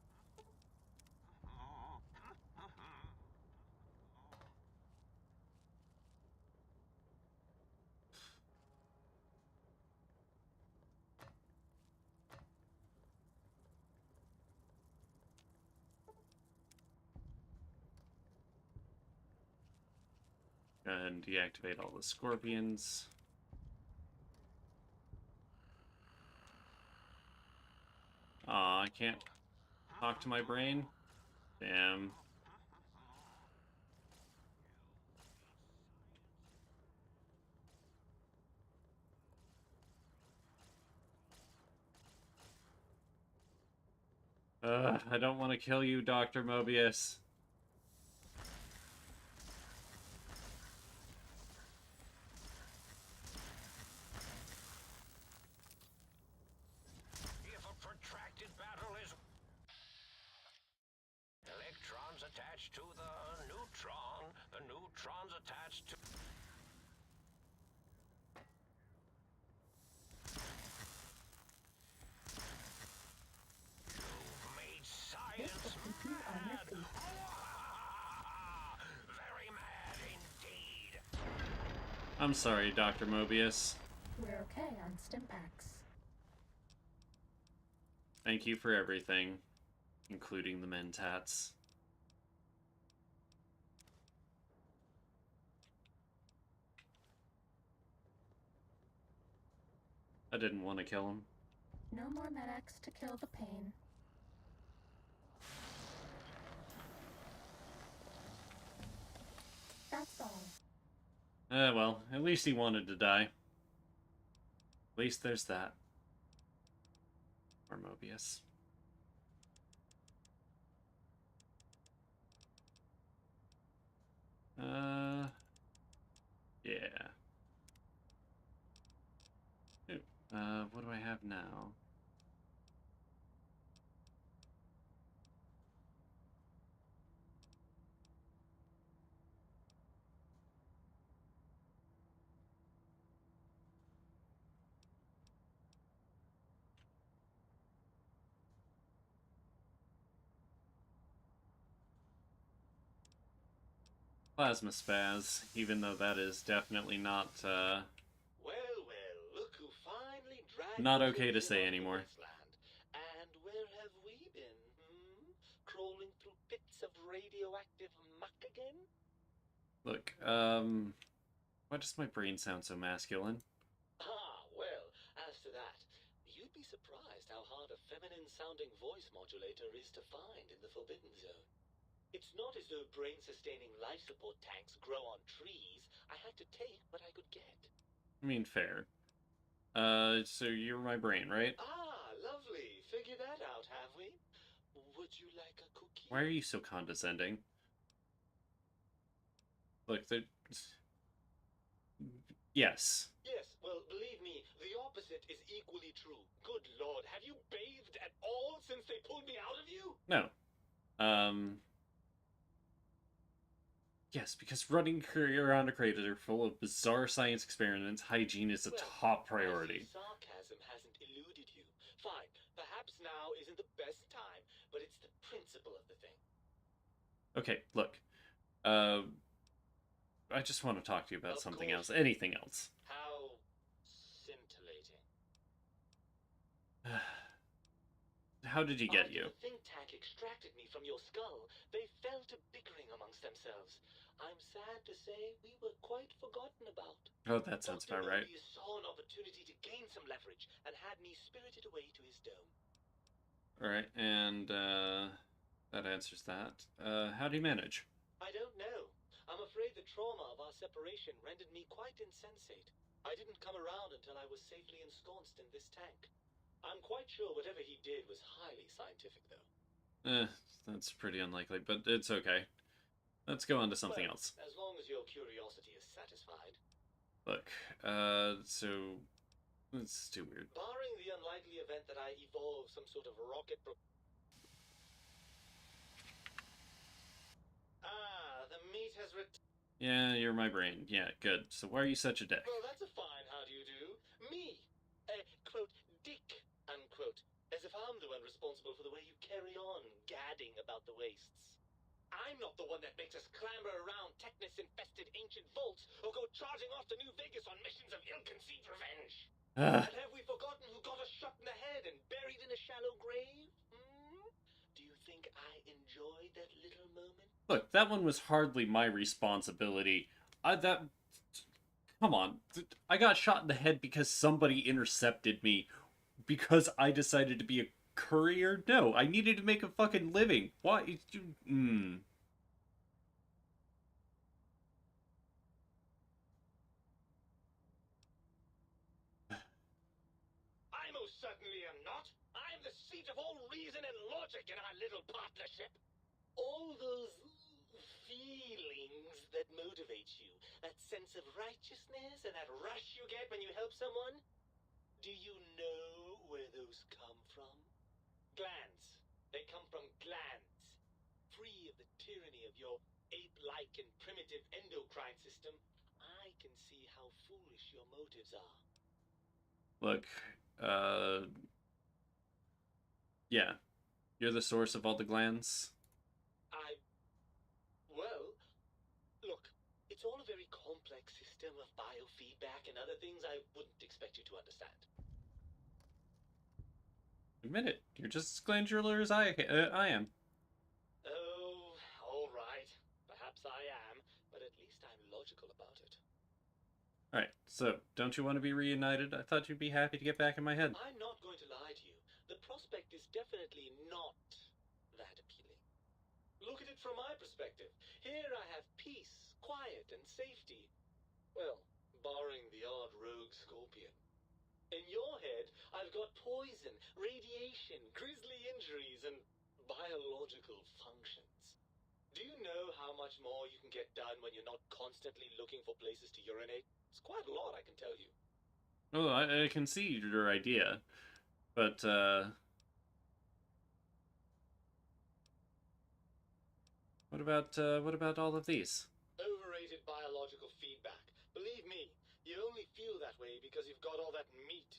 Go ahead and deactivate all the scorpions. Aw, I can't talk to my brain? Damn. I don't want to kill you, Dr. Mobius. If a protracted battle is... Electrons attached to the neutrons attached to... You've made This science will keep you on your mad! feet. Very mad indeed! I'm sorry, Dr. Mobius. We're okay on Stimpaks. Thank you for everything, including the mentats. I didn't want to kill him. No more medics to kill the pain. That's all. Well, at least he wanted to die. At least there's that. Or Mobius. Yeah. Ooh, what do I have now? Plasma spaz, even though that is definitely not, Well, look who finally dragged not us okay to in say on the anymore. wasteland. And where have we been, Crawling through pits of radioactive muck again? Look, why does my brain sound so masculine? Well, as to that, you'd be surprised how hard a feminine-sounding voice modulator is to find in the Forbidden Zone. It's not as though brain-sustaining life support tanks grow on trees. I had to take what I could get. I mean, fair. So you're my brain, right? Lovely. Figured that out, have we? Would you like a cookie? Why are you so condescending? Look, yes. Yes, well, believe me, the opposite is equally true. Good lord, have you bathed at all since they pulled me out of you? No. Yes, because running around a crater full of bizarre science experiments, hygiene is a top priority. Sarcasm hasn't eluded you. Fine, perhaps now isn't the best time, but it's the principle of the thing. Okay, look. I just want to talk to you about Of something course. else. Anything else. How scintillating. How did he get After you? the think tank extracted me from your skull, they fell to bickering amongst themselves. I'm sad to say we were quite forgotten about. Oh, that sounds Dr. about right. Mobius saw an opportunity to gain some leverage and had me spirited away to his dome. Alright, and, that answers that. How'd he manage? I don't know. I'm afraid the trauma of our separation rendered me quite insensate. I didn't come around until I was safely ensconced in this tank. I'm quite sure whatever he did was highly scientific, though. That's pretty unlikely, but it's okay. Let's go on to something else. As long as your curiosity is satisfied. Look, so... It's too weird. Barring the unlikely event that I evolve some sort of rocket the meat has Yeah, you're my brain. Yeah, good. So why are you such a dick? Well, that's a fine how do you do. Me, quote, dick, unquote. As if I'm the one responsible for the way you carry on gadding about the wastes. I'm not the one that makes us clamber around Technus-infested ancient vaults or go charging off to New Vegas on missions of ill-conceived revenge. And have we forgotten who got us shot in the head and buried in a shallow grave? Do you think I enjoyed that little moment? Look, that one was hardly my responsibility. Come on. I got shot in the head because somebody intercepted me. Because I decided to be a courier? No, I needed to make a fucking living. Why? I most certainly am not. I'm I'm the seat of all reason and logic in our little partnership. All those feelings that motivate you, that sense of righteousness and that rush you get when you help someone, do you know where those come from? Glands. They come from glands. Free of the tyranny of your ape-like and primitive endocrine system, I can see how foolish your motives are. Look, yeah, you're the source of all the glands. Well, look, it's all a very complex system of biofeedback and other things I wouldn't expect you to understand. Admit it, you're just as glandular as I am. Oh, all right. Perhaps I am, but at least I'm logical about it. Alright, so, don't you want to be reunited? I thought you'd be happy to get back in my head. I'm not going to lie to you. The prospect is definitely not that appealing. Look at it from my perspective. Here I have peace, quiet, and safety. Well, barring the odd rogue scorpion. In your head, I've got poison, radiation, grisly injuries, and biological functions. Do you know how much more you can get done when you're not constantly looking for places to urinate? It's quite a lot, I can tell you. Oh, I can see your idea, but, what about all of these? Overrated biological feedback. Believe me, you only feel that way because you've got all that meat.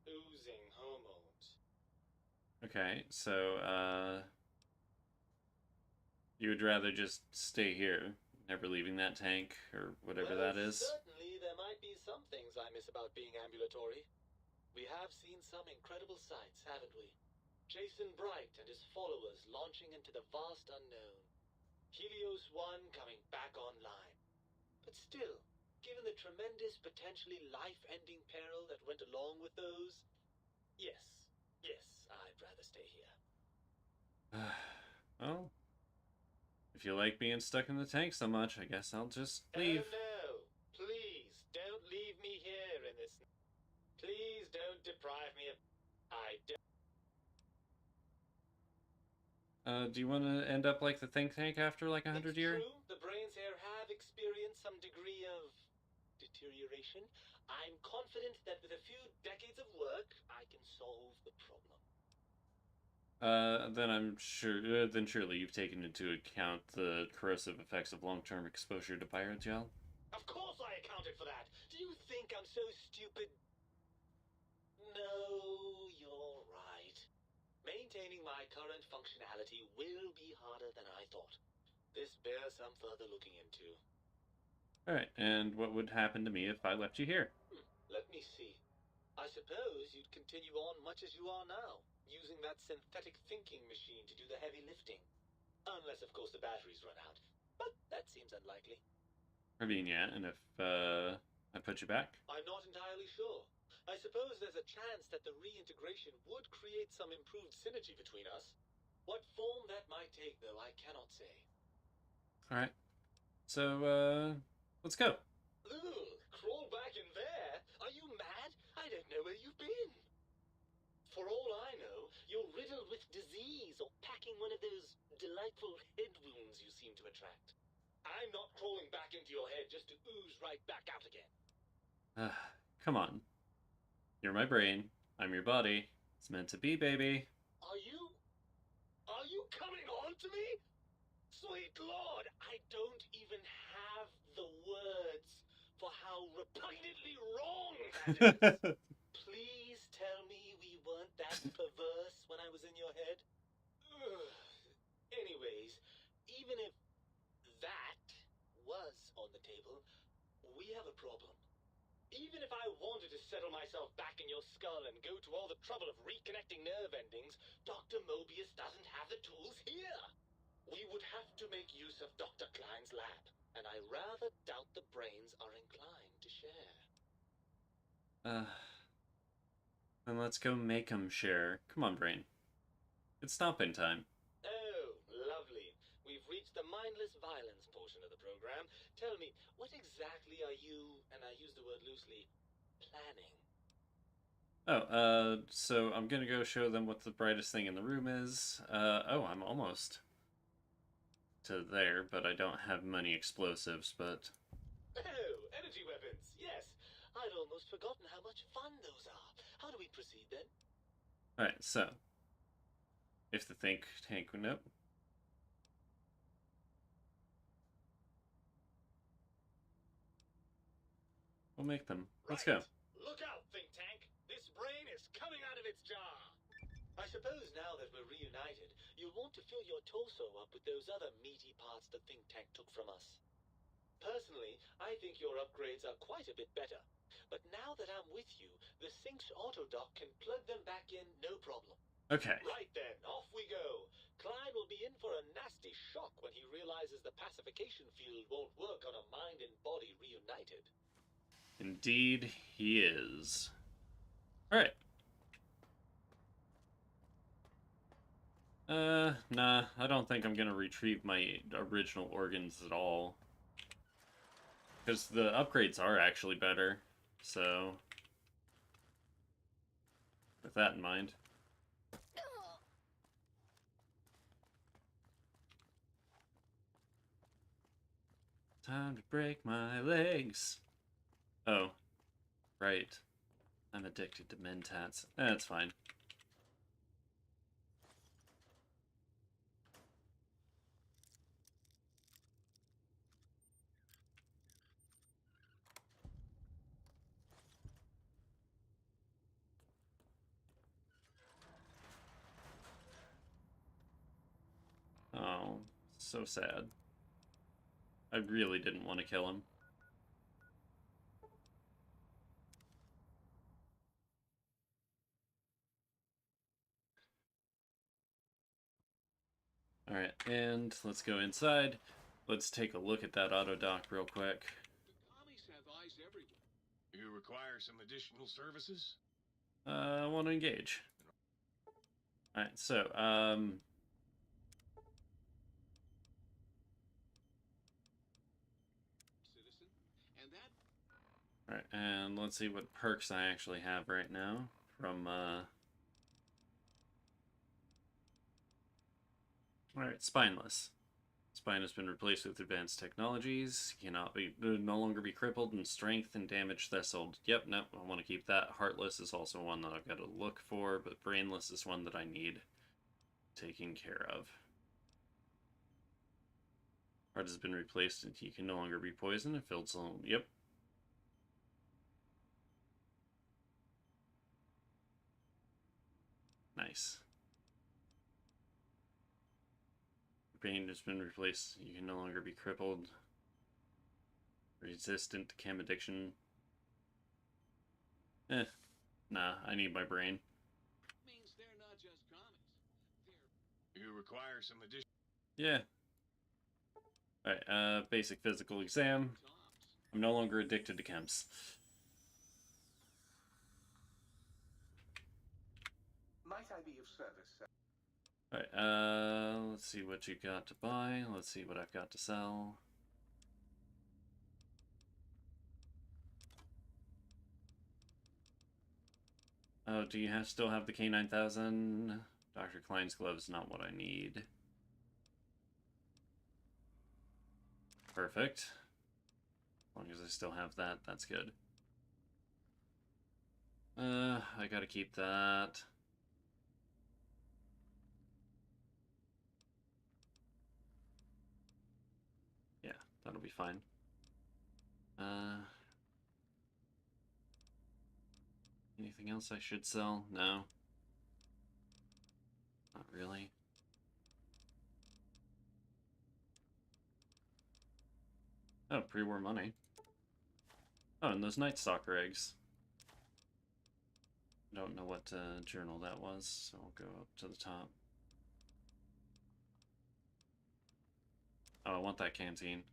Oozing hormones. Okay, so, you would rather just stay here, never leaving that tank, or whatever that is? Certainly there might be some things I miss about being ambulatory. We have seen some incredible sights, haven't we? Jason Bright and his followers launching into the vast unknown. Helios 1 coming back online. But still, given the tremendous, potentially life-ending peril that went along with those, yes, I'd rather stay here. Well, if you like being stuck in the tank so much, I guess I'll just leave. Oh no, please, don't leave me here in this... Please don't deprive me of... Do you want to end up like the think tank after like 100 years? It's true, the brains here have experienced some degree of deterioration. I'm confident that with a few decades of work, I can solve the problem. Then I'm sure. Then surely you've taken into account the corrosive effects of long-term exposure to biogel. Of course I accounted for that. Do you think I'm so stupid? No, you're right. Maintaining my current functionality will be harder than I thought. This bears some further looking into. Alright, and what would happen to me if I left you here? Let me see. I suppose you'd continue on much as you are now, using that synthetic thinking machine to do the heavy lifting. Unless, of course, the batteries run out. But that seems unlikely. I mean, yeah, and if, I put you back? I'm not entirely sure. I suppose there's a chance that the reintegration would create some improved synergy between us. What form that might take, though, I cannot say. Alright. So, let's go. Ugh, crawl back in there? Are you mad? I don't know where you've been. For all I know, you're riddled with disease or packing one of those delightful head wounds you seem to attract. I'm not crawling back into your head just to ooze right back out again. Come on. You're my brain. I'm your body. It's meant to be, baby. Are you coming on to me? Sweet Lord, I don't even have the words for how repugnantly wrong that is. Please tell me we weren't that perverse when I was in your head. Ugh. Anyways, even if that was on the table, we have a problem. Even if I wanted to settle myself back in your skull and go to all the trouble of reconnecting nerve endings, Dr. Mobius doesn't have the tools here. We would have to make use of Dr. Klein's lab, and I rather doubt the brains are inclined to share. Then let's go make 'em share. Come on, brain. It's stomping time. Oh, lovely. We've reached the mindless violence portion of the program. Tell me, what exactly are you, and I use the word loosely, planning? So I'm gonna go show them what the brightest thing in the room is. Oh, I'm almost to there, but I don't have many explosives, but... Oh, energy weapons, yes. I'd almost forgotten how much fun those are. How do we proceed then? Alright, so... If the think tank... Nope. We'll make them. Let's go. Look out, think tank. This brain is coming out of its jar. I suppose now that we're reunited, you'll want to fill your torso up with those other meaty parts the think tank took from us. Personally, I think your upgrades are quite a bit better. But now that I'm with you, the Sync's autodock can plug them back in no problem. Okay. Right then, off we go. Klein will be in for a nasty shock when he realizes the pacification field won't work on a mind and body reunited. Indeed, he is. Alright. Nah, I don't think I'm gonna retrieve my original organs at all. Because the upgrades are actually better, so... With that in mind. Time to break my legs. Oh. Right. I'm addicted to mentats. That's fine. Oh, so sad. I really didn't want to kill him. Alright, and let's go inside. Let's take a look at that auto dock real quick. The commies have eyes everywhere. You require some additional services? I want to engage. Alright, so, Citizen, and that alright, and let's see what perks I actually have right now from, Alright, spineless. Spine has been replaced with advanced technologies. Cannot be no longer be crippled in strength and damage threshold. Yep, nope, I want to keep that. Heartless is also one that I've got to look for, but brainless is one that I need taken care of. Heart has been replaced and he can no longer be poisoned. It filled some. Yep. Nice. Brain has been replaced. You can no longer be crippled. Resistant to chem addiction. Nah, I need my brain. means they're not just commies. You require some additional Yeah. Alright, basic physical exam. I'm no longer addicted to chems. Might I be of service, sir? Alright, let's see what you got to buy. Let's see what I've got to sell. Oh, do you still have the K9000? Dr. Klein's glove's not what I need. Perfect. As long as I still have that, that's good. I gotta keep that. Yeah, that'll be fine. Anything else I should sell? No. Not really. Oh, pre-war money. Oh, and those Night Stalker eggs. I don't know what journal that was, so I'll go up to the top. Oh, I want that canteen.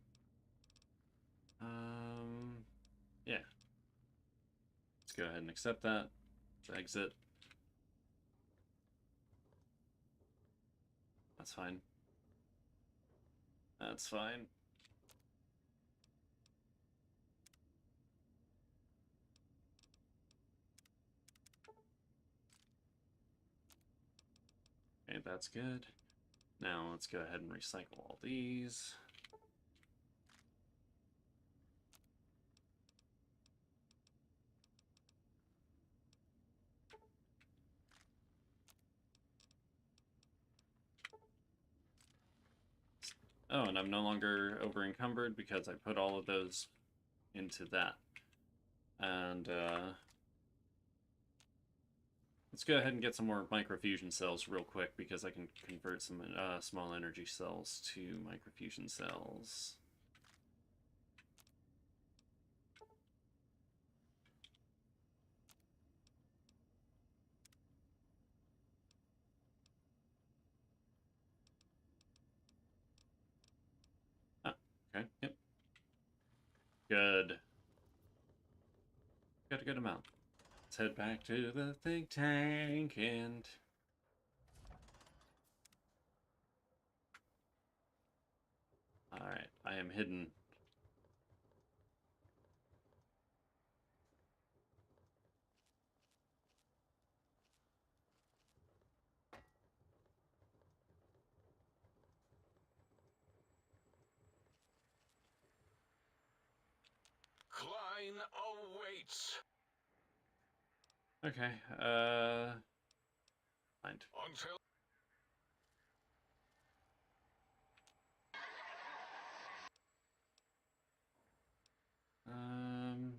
Yeah. Let's go ahead and accept that. Let's exit. That's fine. That's fine. that's good. Now let's go ahead and recycle all these. Oh, and I'm no longer over encumbered because I put all of those into that. And let's go ahead and get some more microfusion cells real quick because I can convert some small energy cells to microfusion cells. Ah, okay, yep. Good. Got a good amount. Let's head back to the think tank and... Alright, I am hidden. Klein awaits. Okay, Mind. Until Um...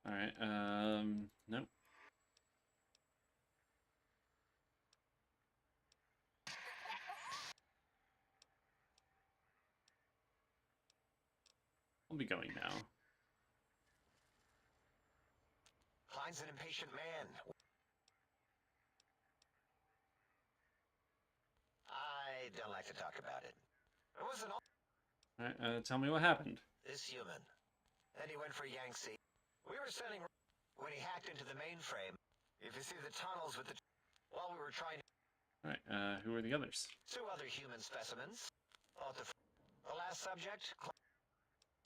Alright, nope. I'll be going now. Klein's an impatient man. I don't like to talk about it. It wasn't all Alright, tell me what happened. this human. Then he went for Yangtze. We were sending when he hacked into the mainframe. If you see the tunnels with the while we were trying to Alright, who are the others? 2 other human specimens. The last subject,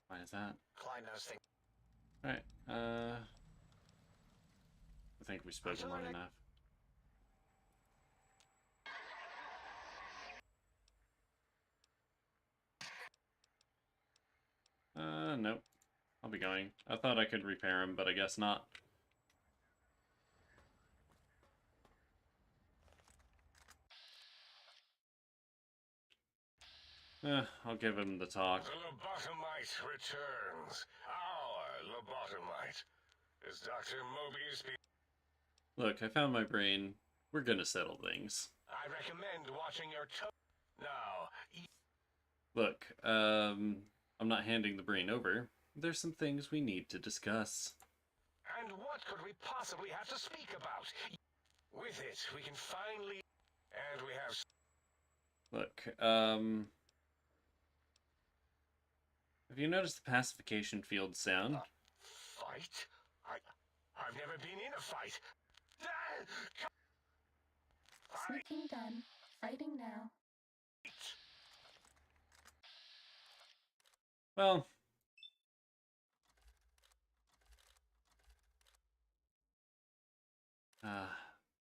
Why is that? Klein knows things. Alright, I think we've spoken long enough. Nope. I'll be going. I thought I could repair him, but I guess not. I'll give him the talk. The lobotomite returns. Our lobotomite. Is Dr. Mobius Look, I found my brain. We're gonna settle things. I recommend watching your toe. Now, Look, I'm not handing the brain over. There's some things we need to discuss. and what could we possibly have to speak about? With it, we can finally... And we have... Look, have you noticed the pacification field sound? Fight? I've never been in a fight. Sneaking done. Fighting now. Well...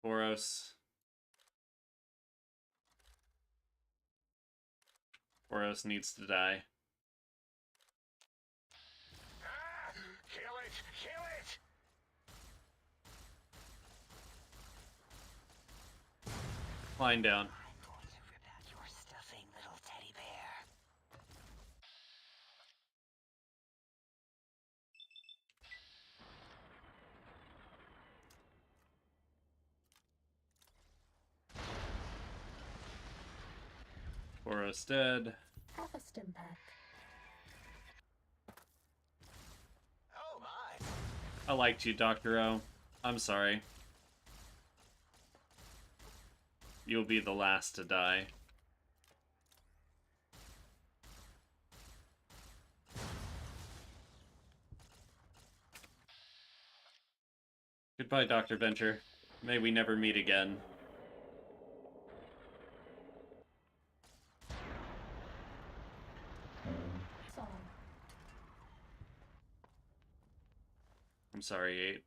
Boros. Boros needs to die. Kill it! Kill it! Lying down. I'm going to rip out your stuffing, little teddy bear. Boros dead. Have a stim pack. Oh my! I liked you, Dr. O. I'm sorry. You'll be the last to die. Goodbye, Dr. Venture. May we never meet again. Solved. sorry, 8.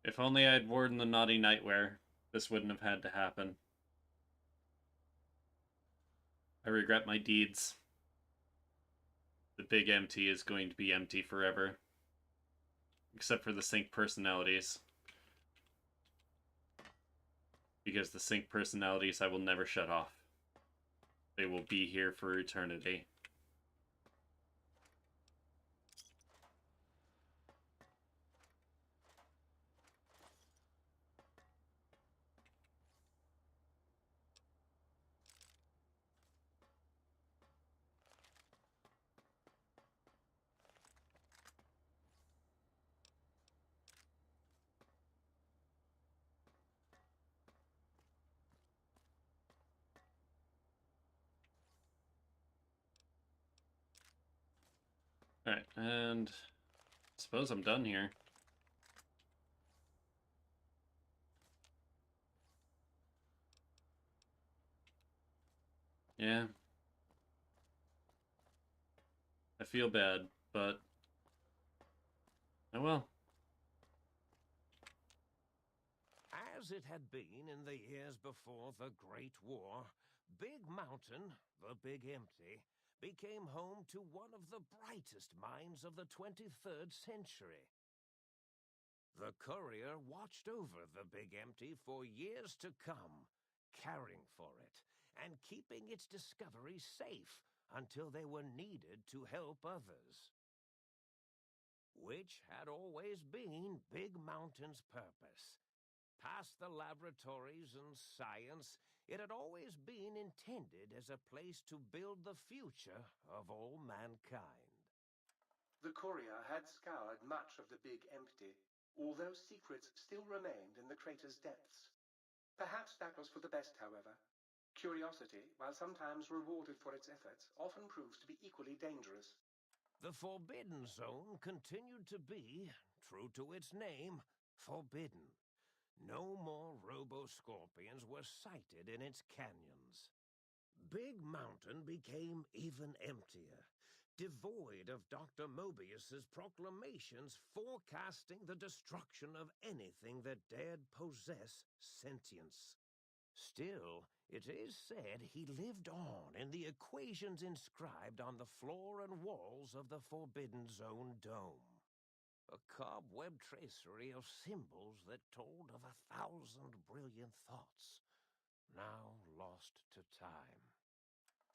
If only I'd worn the naughty nightwear, this wouldn't have had to happen. I regret my deeds. The big empty is going to be empty forever. Except for the sync personalities. Because the sync personalities I will never shut off. They will be here for eternity. Alright, and I suppose I'm done here. Yeah. I feel bad, but oh well. As it had been in the years before the Great War, Big Mountain, the Big Empty, became home to one of the brightest minds of the 23rd century. The courier watched over the Big Empty for years to come, caring for it and keeping its discoveries safe until they were needed to help others. Which had always been Big Mountain's purpose. Past the laboratories and science, it had always been intended as a place to build the future of all mankind. The courier had scoured much of the Big Empty, although secrets still remained in the crater's depths. Perhaps that was for the best, however. Curiosity, while sometimes rewarded for its efforts, often proves to be equally dangerous. The Forbidden Zone continued to be, true to its name, forbidden. No more robo-scorpions were sighted in its canyons. Big Mountain became even emptier, devoid of Dr. Mobius's proclamations forecasting the destruction of anything that dared possess sentience. Still, it is said he lived on in the equations inscribed on the floor and walls of the Forbidden Zone dome. A cobweb tracery of symbols that told of 1,000 brilliant thoughts, now lost to time.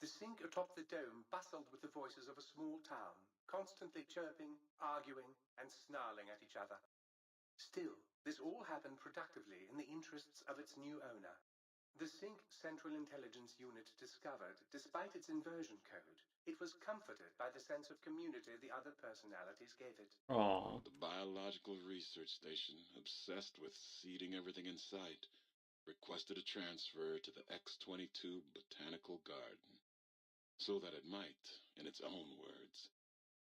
The sink atop the dome bustled with the voices of a small town, constantly chirping, arguing, and snarling at each other. Still, this all happened productively in the interests of its new owner. The Sync Central Intelligence Unit discovered, despite its inversion code, it was comforted by the sense of community the other personalities gave it. Aww. The biological research station, obsessed with seeding everything in sight, requested a transfer to the X-22 Botanical Garden, so that it might, in its own words,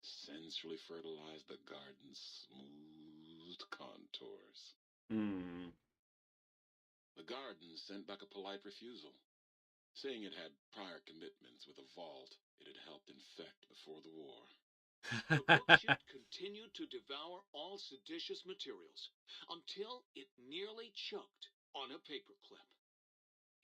sensually fertilize the garden's smooth contours. The garden sent back a polite refusal, saying it had prior commitments with a vault it had helped infect before the war. The bookshit continued to devour all seditious materials until it nearly choked on a paperclip.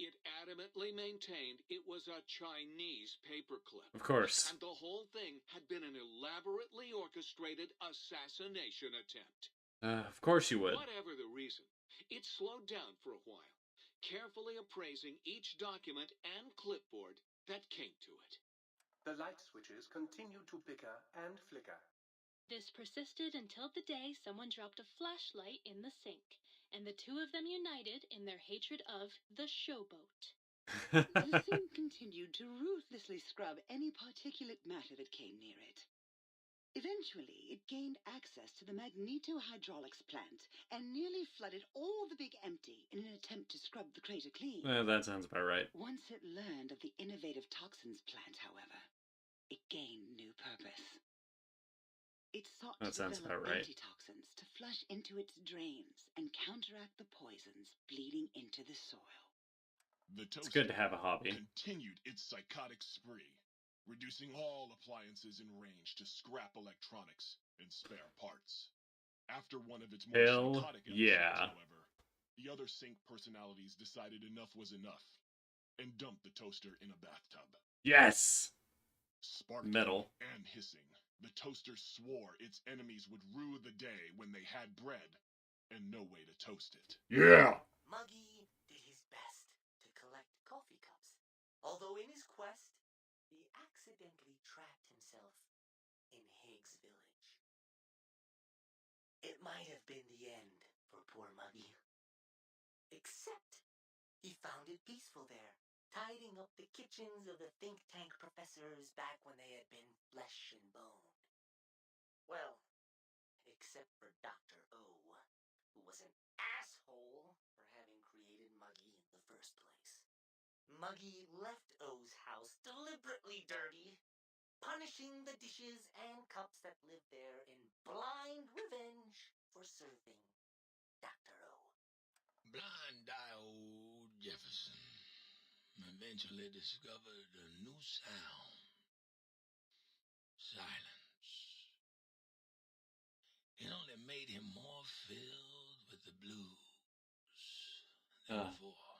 It adamantly maintained it was a Chinese paperclip. Of course. And the whole thing had been an elaborately orchestrated assassination attempt. Of course you would. Whatever the reason, it slowed down for a while, carefully appraising each document and clipboard that came to it. The light switches continued to bicker and flicker. This persisted until the day someone dropped a flashlight in the sink, and the two of them united in their hatred of the showboat. The sink continued to ruthlessly scrub any particulate matter that came near it. Eventually, it gained access to the magnetohydraulics plant and nearly flooded all the Big Empty in an attempt to scrub the crater clean. That sounds about right. Once it learned of the innovative toxins plant, however, it gained new purpose. It sought That to sounds develop about right. antitoxins to flush into its drains and counteract the poisons bleeding into the soil. The It's good to toaster have a hobby. continued its psychotic spree, reducing all appliances in range to scrap electronics and spare parts. After one of its more Hell psychotic episodes, yeah. however, the other sync personalities decided enough was enough and dumped the toaster in a bathtub. Yes! Sparking Metal. and hissing, the toaster swore its enemies would rue the day when they had bread and no way to toast it. Yeah! Muggy did his best to collect coffee cups, although in his quest, he accidentally trapped himself in Higgs Village. It might have been the end for poor Muggy. Except he found it peaceful there, tidying up the kitchens of the think tank professors back when they had been flesh and bone. Well, except for Dr. O, who was an asshole for having created Muggy in the first place. Muggy left O's house deliberately dirty, punishing the dishes and cups that lived there in blind revenge for serving Dr. O. Blind Diode Jefferson eventually discovered a new sound. Silence. It only made him more filled with the blues. Therefore,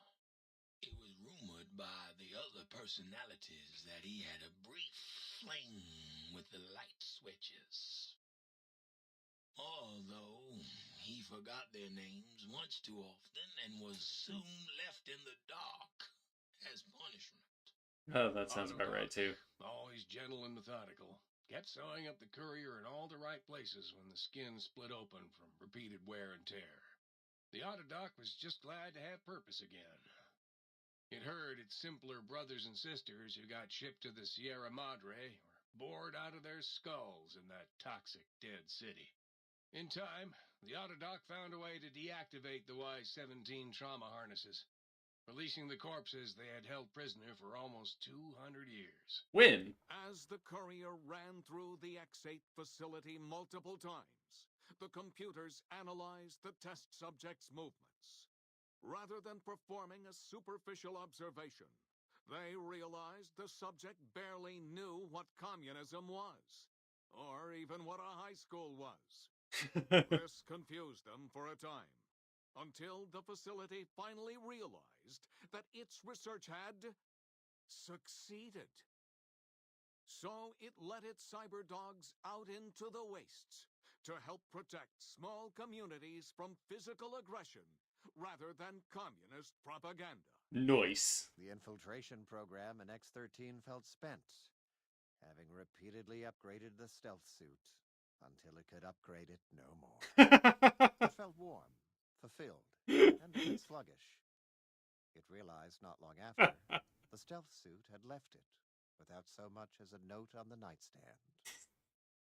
it was rumored by the other personalities that he had a brief fling with the light switches. Although he forgot their names once too often and was soon left in the dark as punishment. Oh, that sounds about right, too. Always gentle and methodical. Kept sewing up the courier in all the right places when the skin split open from repeated wear and tear. The Autodoc was just glad to have purpose again. It heard its simpler brothers and sisters who got shipped to the Sierra Madre were bored out of their skulls in that toxic dead city. In time, the Autodoc found a way to deactivate the Y-17 trauma harnesses, releasing the corpses they had held prisoner for almost 200 years. Win! As the courier ran through the X8 facility multiple times, the computers analyzed the test subject's movements. Rather than performing a superficial observation, they realized the subject barely knew what communism was, or even what a high school was. This confused them for a time, until the facility finally realized that its research had succeeded. So it let its cyber dogs out into the wastes to help protect small communities from physical aggression rather than communist propaganda. Nice. The infiltration program in X-13 felt spent, having repeatedly upgraded the stealth suit until it could upgrade it no more. It felt warm, fulfilled, and a bit sluggish. It realized not long after the stealth suit had left it without so much as a note on the nightstand.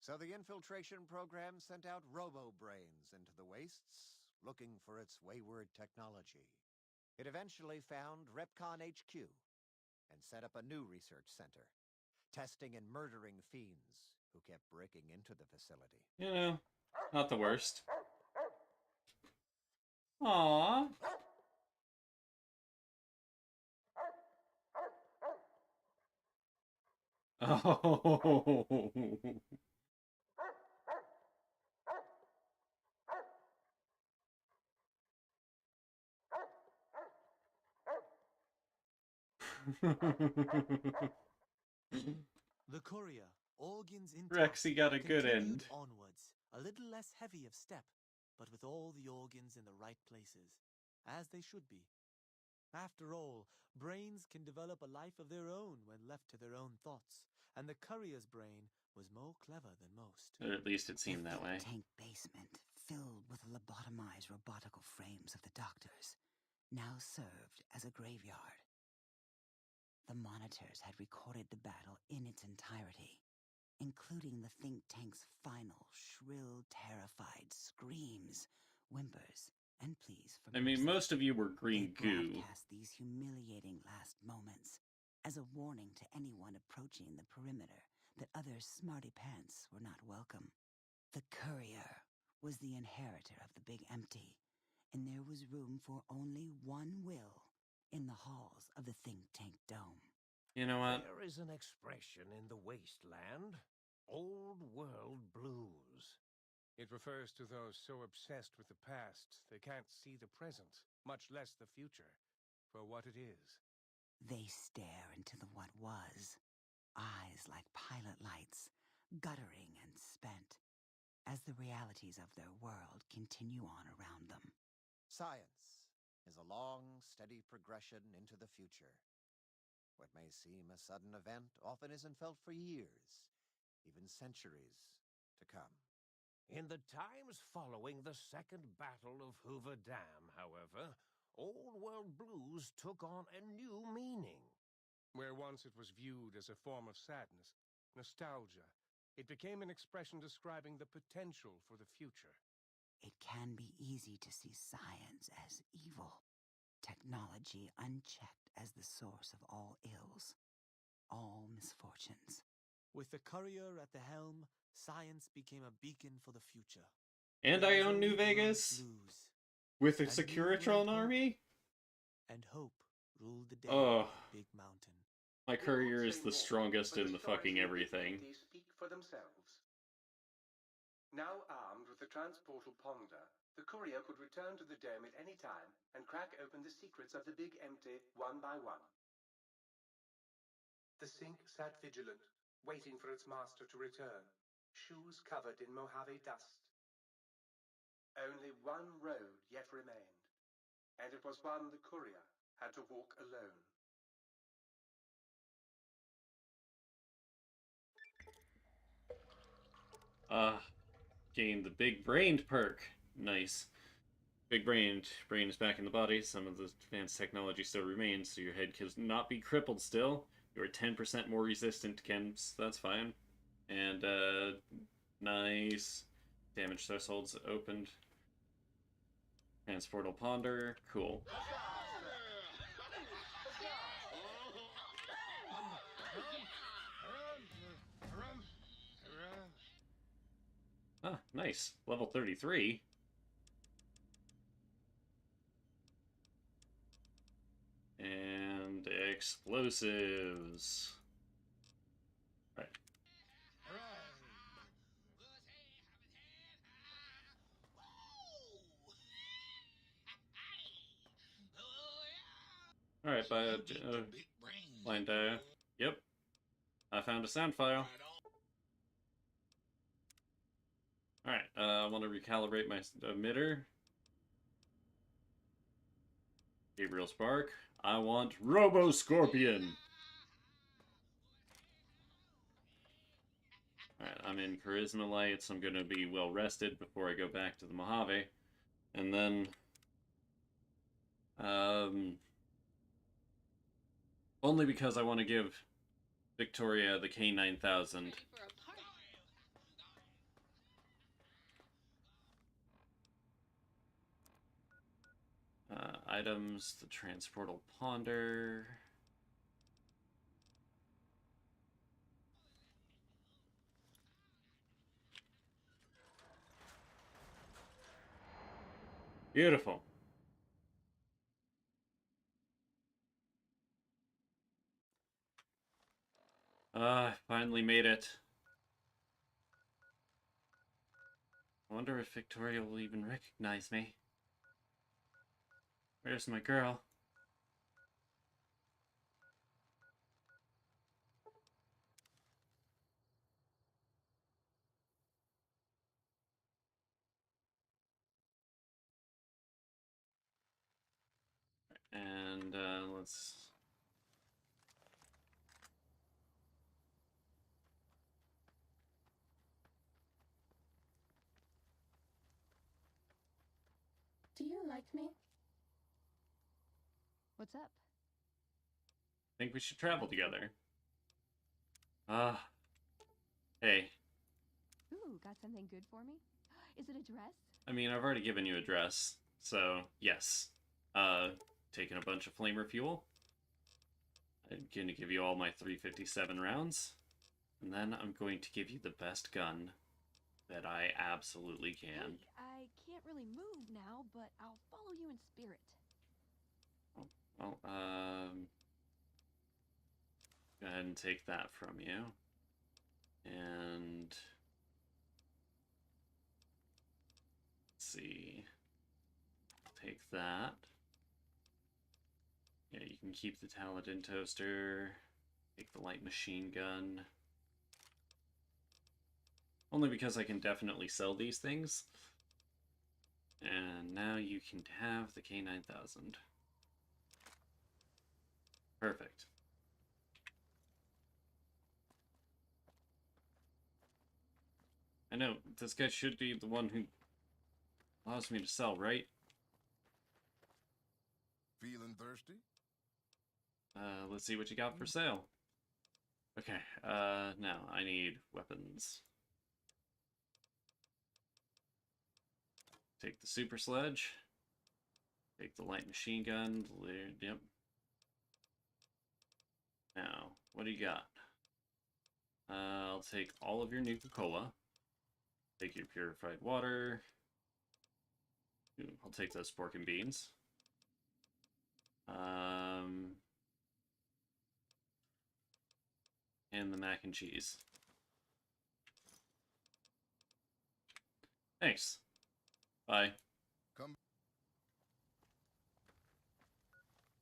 So the infiltration program sent out robo-brains into the wastes, looking for its wayward technology. It eventually found Repcon HQ and set up a new research center, testing and murdering fiends who kept breaking into the facility. You know, not the worst. Aww. Oh. The courier, organs intact, Rexy got a good continued end. onwards, a little less heavy of step, but with all the organs in the right places, as they should be. After all, brains can develop a life of their own when left to their own thoughts, and the courier's brain was more clever than most. Or at least it seemed The that way. tank basement, filled with the lobotomized robotical frames of the doctors, now served as a graveyard. The monitors had recorded the battle in its entirety, including the think tank's final, shrill, terrified screams, whimpers, and pleas for I mean, mercy. most of you were green They goo. broadcast these humiliating last moments as a warning to anyone approaching the perimeter that other smarty pants were not welcome. The courier was the inheritor of the Big Empty, and there was room for only one will in the halls of the think tank dome. You know what? There is an expression in the wasteland, old world blues. It refers to those so obsessed with the past they can't see the present, much less the future, for what it is. They stare into the what was, eyes like pilot lights, guttering and spent, as the realities of their world continue on around them. Science is a long, steady progression into the future. What may seem a sudden event often isn't felt for years, even centuries to come. In the times following the Second Battle of Hoover Dam, however, old world blues took on a new meaning. Where once it was viewed as a form of sadness, nostalgia, it became an expression describing the potential for the future. It can be easy to see science as evil, technology unchecked as the source of all ills, all misfortunes. With the courier at the helm, science became a beacon for the future. And There I was own only New world Vegas blues, with a and Securitron new world army. and hope ruled the day Oh, on Big Mountain. my We courier could is say the more, strongest but in the the stories fucking in the Big everything. Empty speak for themselves. Now armed with the transportal ponder, the courier could return to the dome at any time and crack open the secrets of the Big Empty one by one. The sink sat vigilant, waiting for its master to return, shoes covered in Mojave dust. Only one road yet remained, and it was one the courier had to walk alone. Gained the big brained perk. Nice. Big brained. Brain is back in the body. Some of the advanced technology still remains, so your head cannot be crippled still. You are 10% more resistant to chems. That's fine. And, nice. Damage thresholds opened. Transportal ponder. Cool. Ah, nice. Level 33. And explosives. Right. Alright, blind yep. I found a sound file. Alright, I want to recalibrate my emitter. Gabriel Spark. I want Robo Scorpion. Alright, I'm in Charisma Lights. I'm gonna be well rested before I go back to the Mojave. And then, only because I want to give Victoria the K9000. Items, the Transportal Ponder. Beautiful. Finally made it. I wonder if Victoria will even recognize me. Where's my girl? And, let's... Do you like me? What's up? think we should travel together. Hey. Ooh, got something good for me? Is it a dress? I mean, I've already given you a dress, so yes. Taking a bunch of flamer fuel. I'm going to give you all my 357 rounds. And then I'm going to give you the best gun that I absolutely can. Hey, I can't really move now, but I'll follow you in spirit. Oh, well, go ahead and take that from you. And let's see. Take that. Yeah, you can keep the Taladin toaster. Take the light machine gun. Only because I can definitely sell these things. And now you can have the K9000. Perfect. I know, this guy should be the one who allows me to sell, right? Feeling thirsty? Let's see what you got for sale. Okay, now I need weapons. Take the super sledge. Take the light machine gun. Yep. Now, what do you got? I'll take all of your Nuka-Cola. Take your purified water. Ooh, I'll take those pork and beans. And the mac and cheese. Thanks. Bye. Come.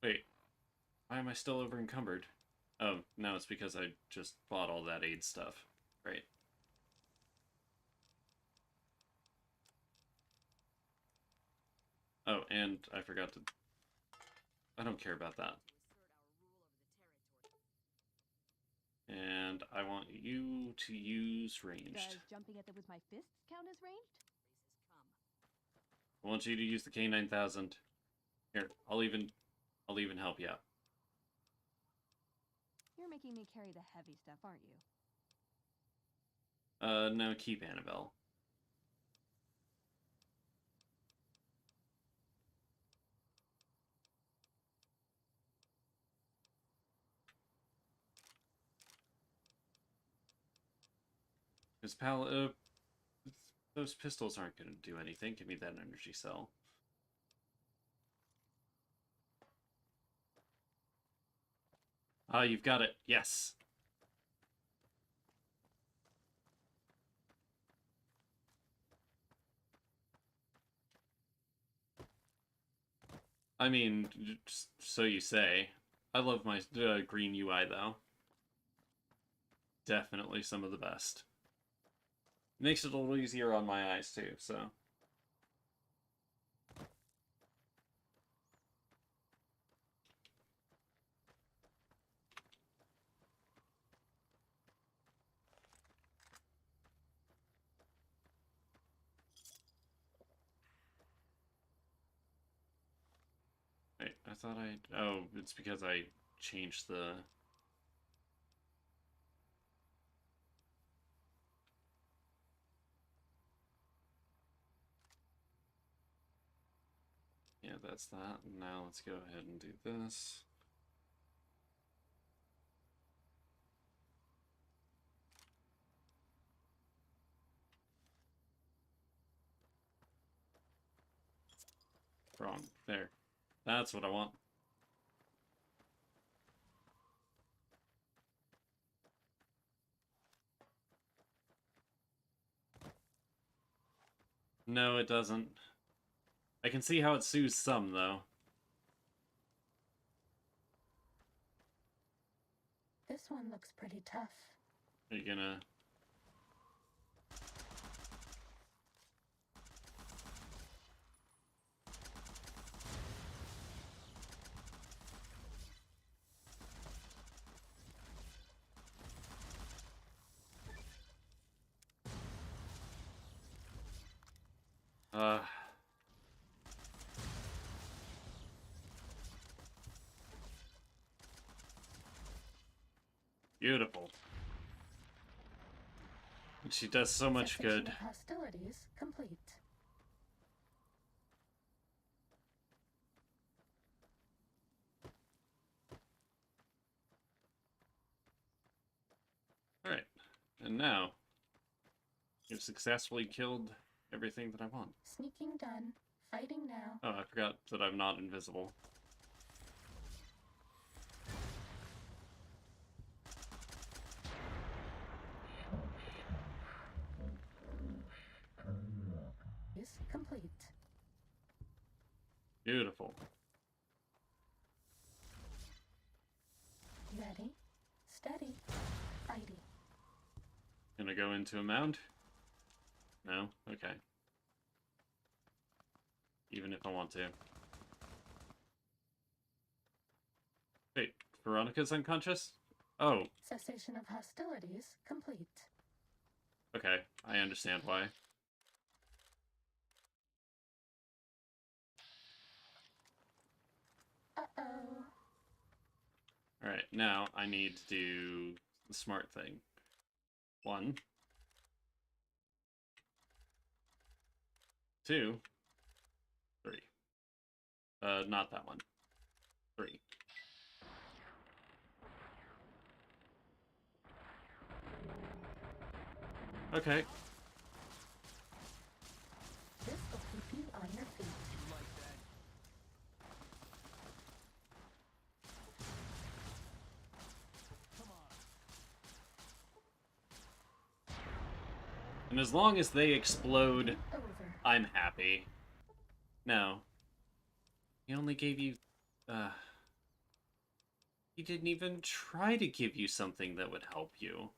Wait. Why am I still over encumbered? Oh, no, it's because I just bought all that aid stuff. Right. Oh, and I forgot to... I don't care about that. And I want you to use ranged. Does jumping at them with my fists count as ranged? I want you to use the K9000. Here, I'll even help you out. You're making me carry the heavy stuff, aren't you? No, keep Annabelle. Because those pistols aren't going to do anything. Give me that energy cell. Ah, you've got it. Yes. I mean, so you say. I love my green UI, though. Definitely some of the best. Makes it a little easier on my eyes, too, so... Wait, I thought oh, it's because I changed the... Yeah, that's that. Now let's go ahead and do this. Wrong. There. That's what I want. No, it doesn't. I can see how it soothes some, though. This one looks pretty tough. Are you gonna... Beautiful. She does so much Cessation good. of hostilities complete. Alright. And now, you've successfully killed everything that I want. Sneaking done. Fighting now. Oh, I forgot that I'm not invisible. Is complete. Beautiful. Ready. Steady. Fighting. Gonna go into a mound? No? Okay. Even if I want to. Wait, Veronica's unconscious? Oh, Cessation of hostilities complete. okay. I understand why. Uh-oh. Alright, now I need to do the smart thing. 1. 2. 3. Not that one. 3. Okay. This will keep you on your feet. And as long as they explode, Over. I'm happy. No. He only gave you... He didn't even try to give you something that would help you.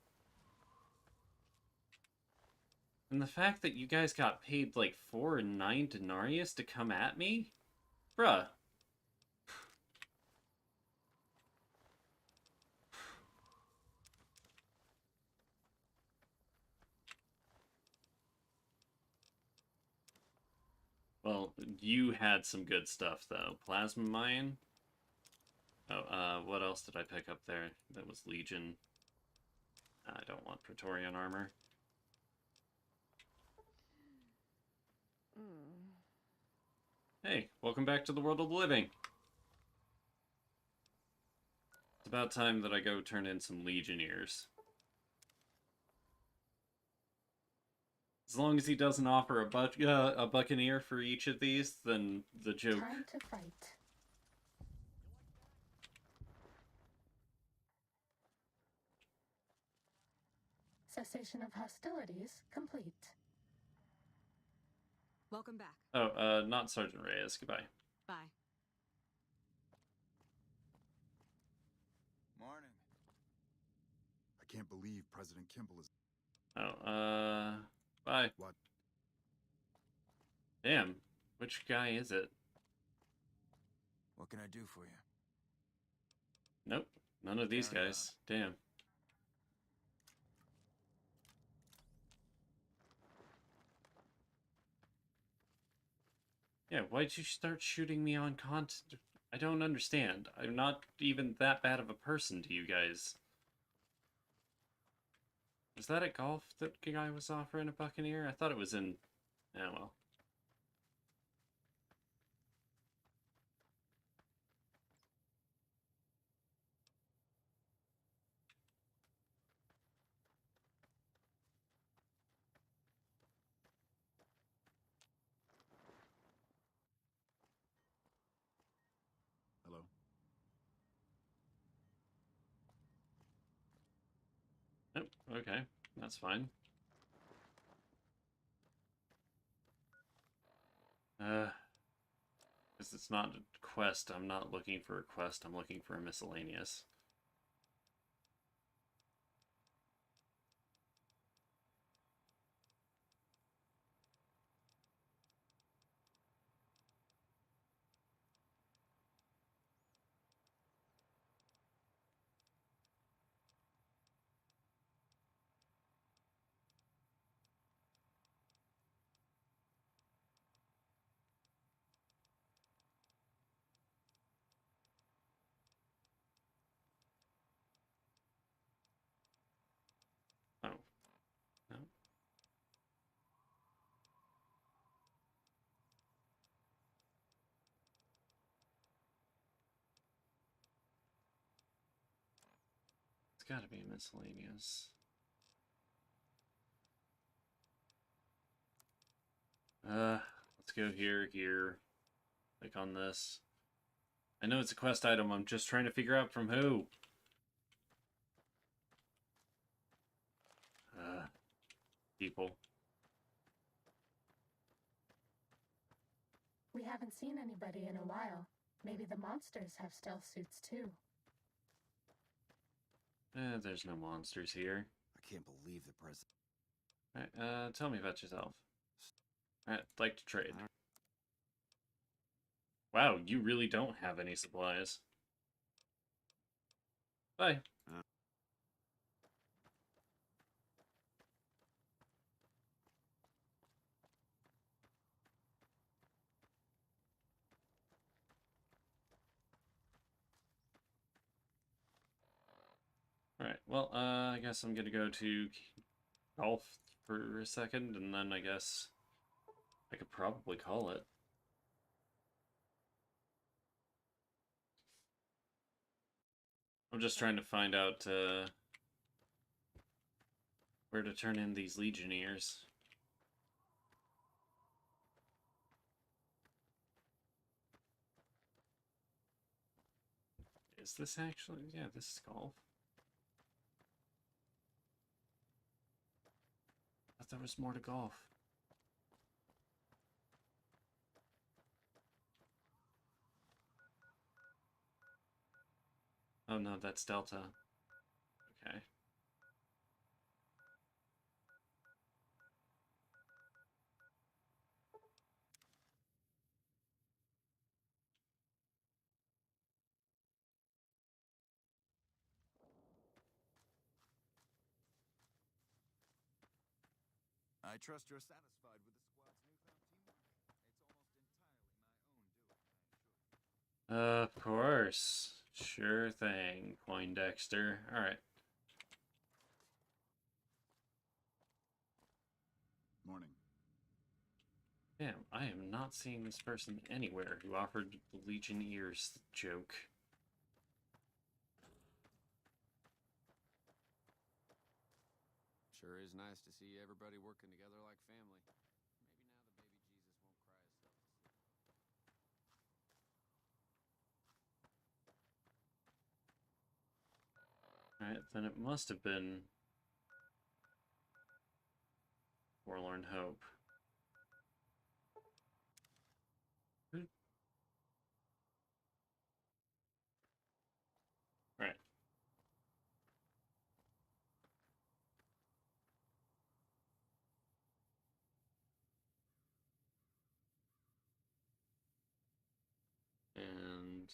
And the fact that you guys got paid like 4 and 9 denarius to come at me? Bruh. Well, you had some good stuff, though. Plasma Mine? Oh, what else did I pick up there? That was Legion. I don't want Praetorian Armor. Hey, welcome back to the world of the living. It's about time that I go turn in some Legionnaires. As long as he doesn't offer a Buccaneer for each of these, then the joke... Time to fight. Cessation of hostilities complete. Welcome back. Oh, not Sergeant Reyes. Goodbye. Bye. Morning. I can't believe President Kimball is... Oh, bye. What? Damn. Which guy is it? What can I do for you? Nope. None of these Carry guys. Damn. Yeah, why'd you start shooting me on content? I don't understand. I'm not even that bad of a person to you guys. Was that at golf that guy was offering a Buccaneer? I thought it was in... Oh, well. Hello? Nope, okay. That's fine. Because it's not a quest. I'm not looking for a quest. I'm looking for a miscellaneous. gotta be miscellaneous. Let's go here, click on this. I know it's a quest item, I'm just trying to figure out from who. People. We haven't seen anybody in a while. Maybe the monsters have stealth suits too. There's no monsters here. I can't believe the president. Alright, tell me about yourself. I'd like to trade. Wow, you really don't have any supplies. Bye. Alright, well, I guess I'm gonna go to golf for a second, and then I guess I could probably call it. I'm just trying to find out, where to turn in these Legionnaires. Is this actually? Yeah, this is golf. I thought there was more to golf. Oh no, that's Delta. Okay. I trust you're satisfied with the squad's newfound teamwork. It's almost entirely my own doing, Of course. Sure thing, Poindexter. Alright. Morning. Damn, I am not seeing this person anywhere who offered the Legionnaires joke. Sure is nice to see everybody working together like family. Alright, then it must have been Forlorn Hope. Right. And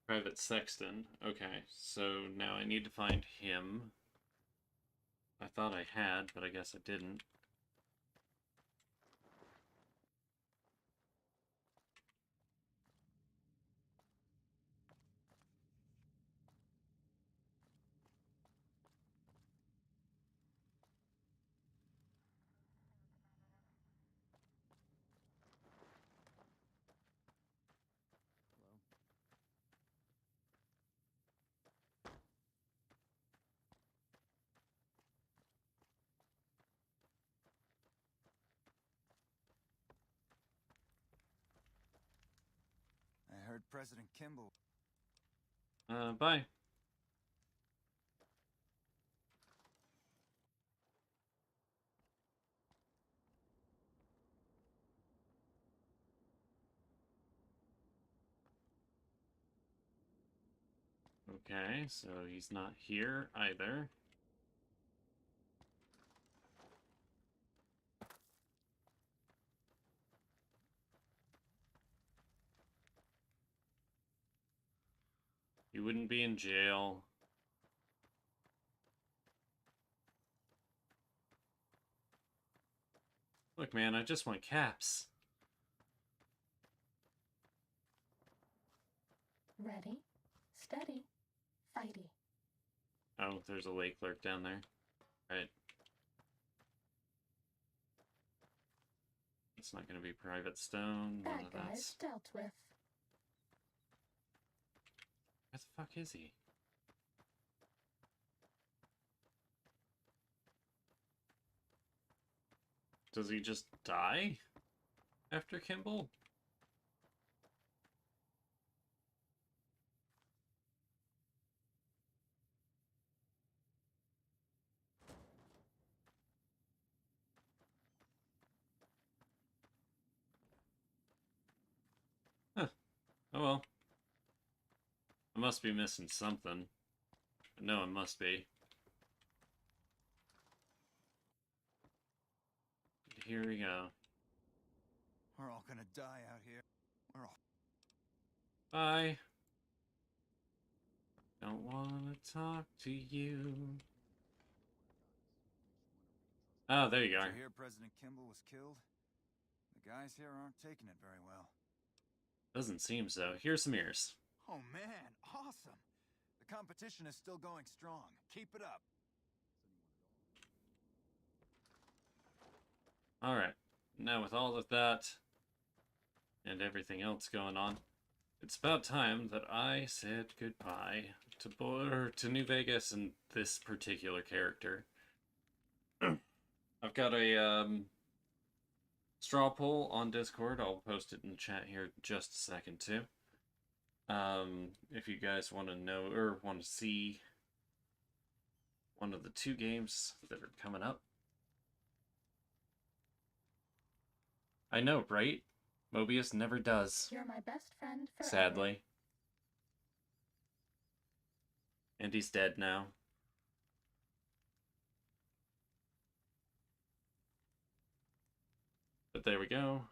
Private Sexton. Okay, so now I need to find him. I thought I had, but I guess I didn't. I heard President Kimball. Bye. Okay, so he's not here either. He wouldn't be in jail. Look, man, I just want caps. Ready, steady, fighty. Oh, there's a lake clerk down there. Right. It's not going to be Private Stone. None Bad of guys that's... dealt with. Where the fuck is he? Does he just die after Kimball? Huh. Oh well. I must be missing something. I know I must be. Here we go. We're all gonna die out here. We're all... Bye. Don't want to talk to you. Oh, there you Did are. you hear President Kimball was killed? The guys here aren't taking it very well. Doesn't seem so. Here's some ears. Oh man, awesome! The competition is still going strong. Keep it up. Alright. Now with all of that and everything else going on, it's about time that I said goodbye to New Vegas and this particular character. I've got a straw poll on Discord. I'll post it in the chat here in just a second too. If you guys want to know or want to see one of the 2 games that are coming up. I know, right? Mobius never does. You're my best friend forever. Sadly. And he's dead now. But there we go.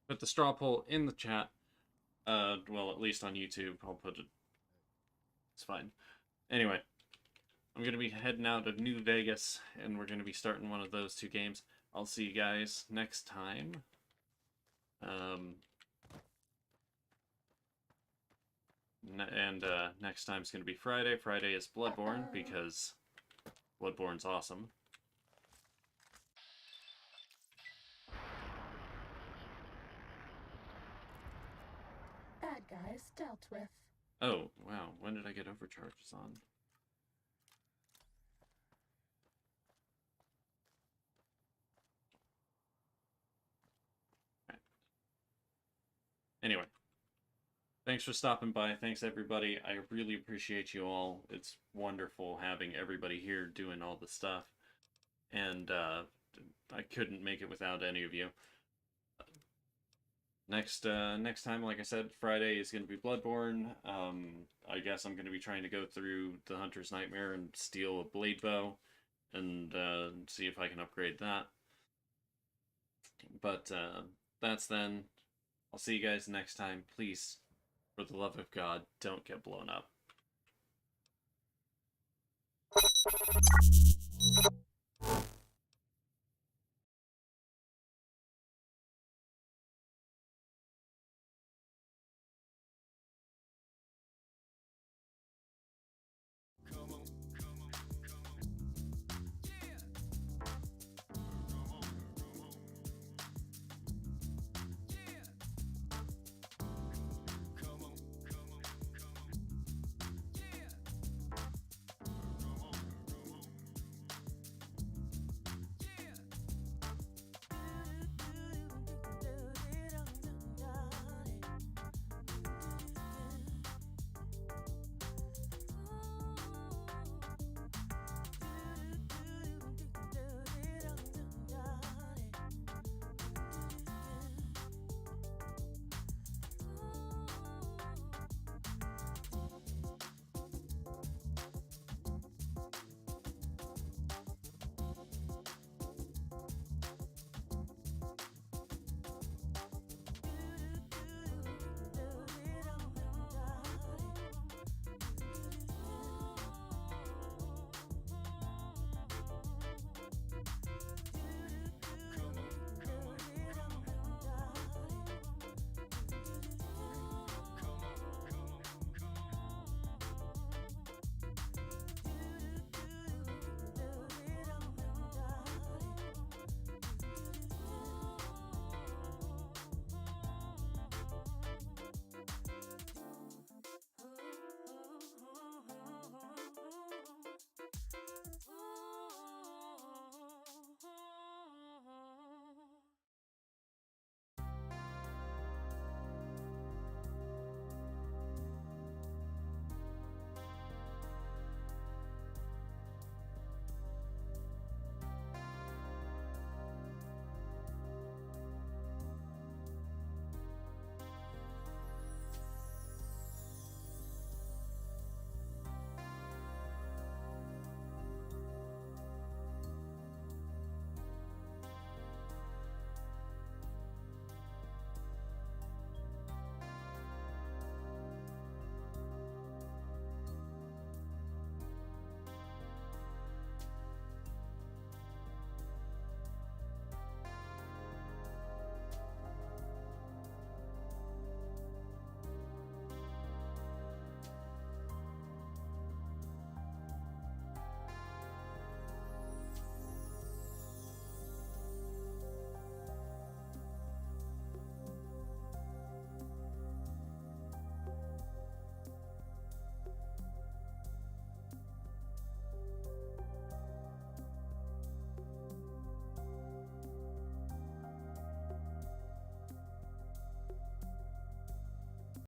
Put the straw poll in the chat. Well, at least on YouTube. I'll put it. It's fine. Anyway, I'm going to be heading out to New Vegas, and we're going to be starting one of those 2 games. I'll see you guys next time. Next time's going to be Friday. Friday is Bloodborne, because Bloodborne's awesome. Bad guys dealt with. Oh, wow. When did I get overcharges on? Right. Anyway. Thanks for stopping by. Thanks, everybody. I really appreciate you all. It's wonderful having everybody here doing all the stuff. And I couldn't make it without any of you. Next time, like I said, Friday is going to be Bloodborne. I guess I'm going to be trying to go through the Hunter's Nightmare and steal a blade bow and see if I can upgrade that. But that's then. I'll see you guys next time. Please, for the love of God, don't get blown up.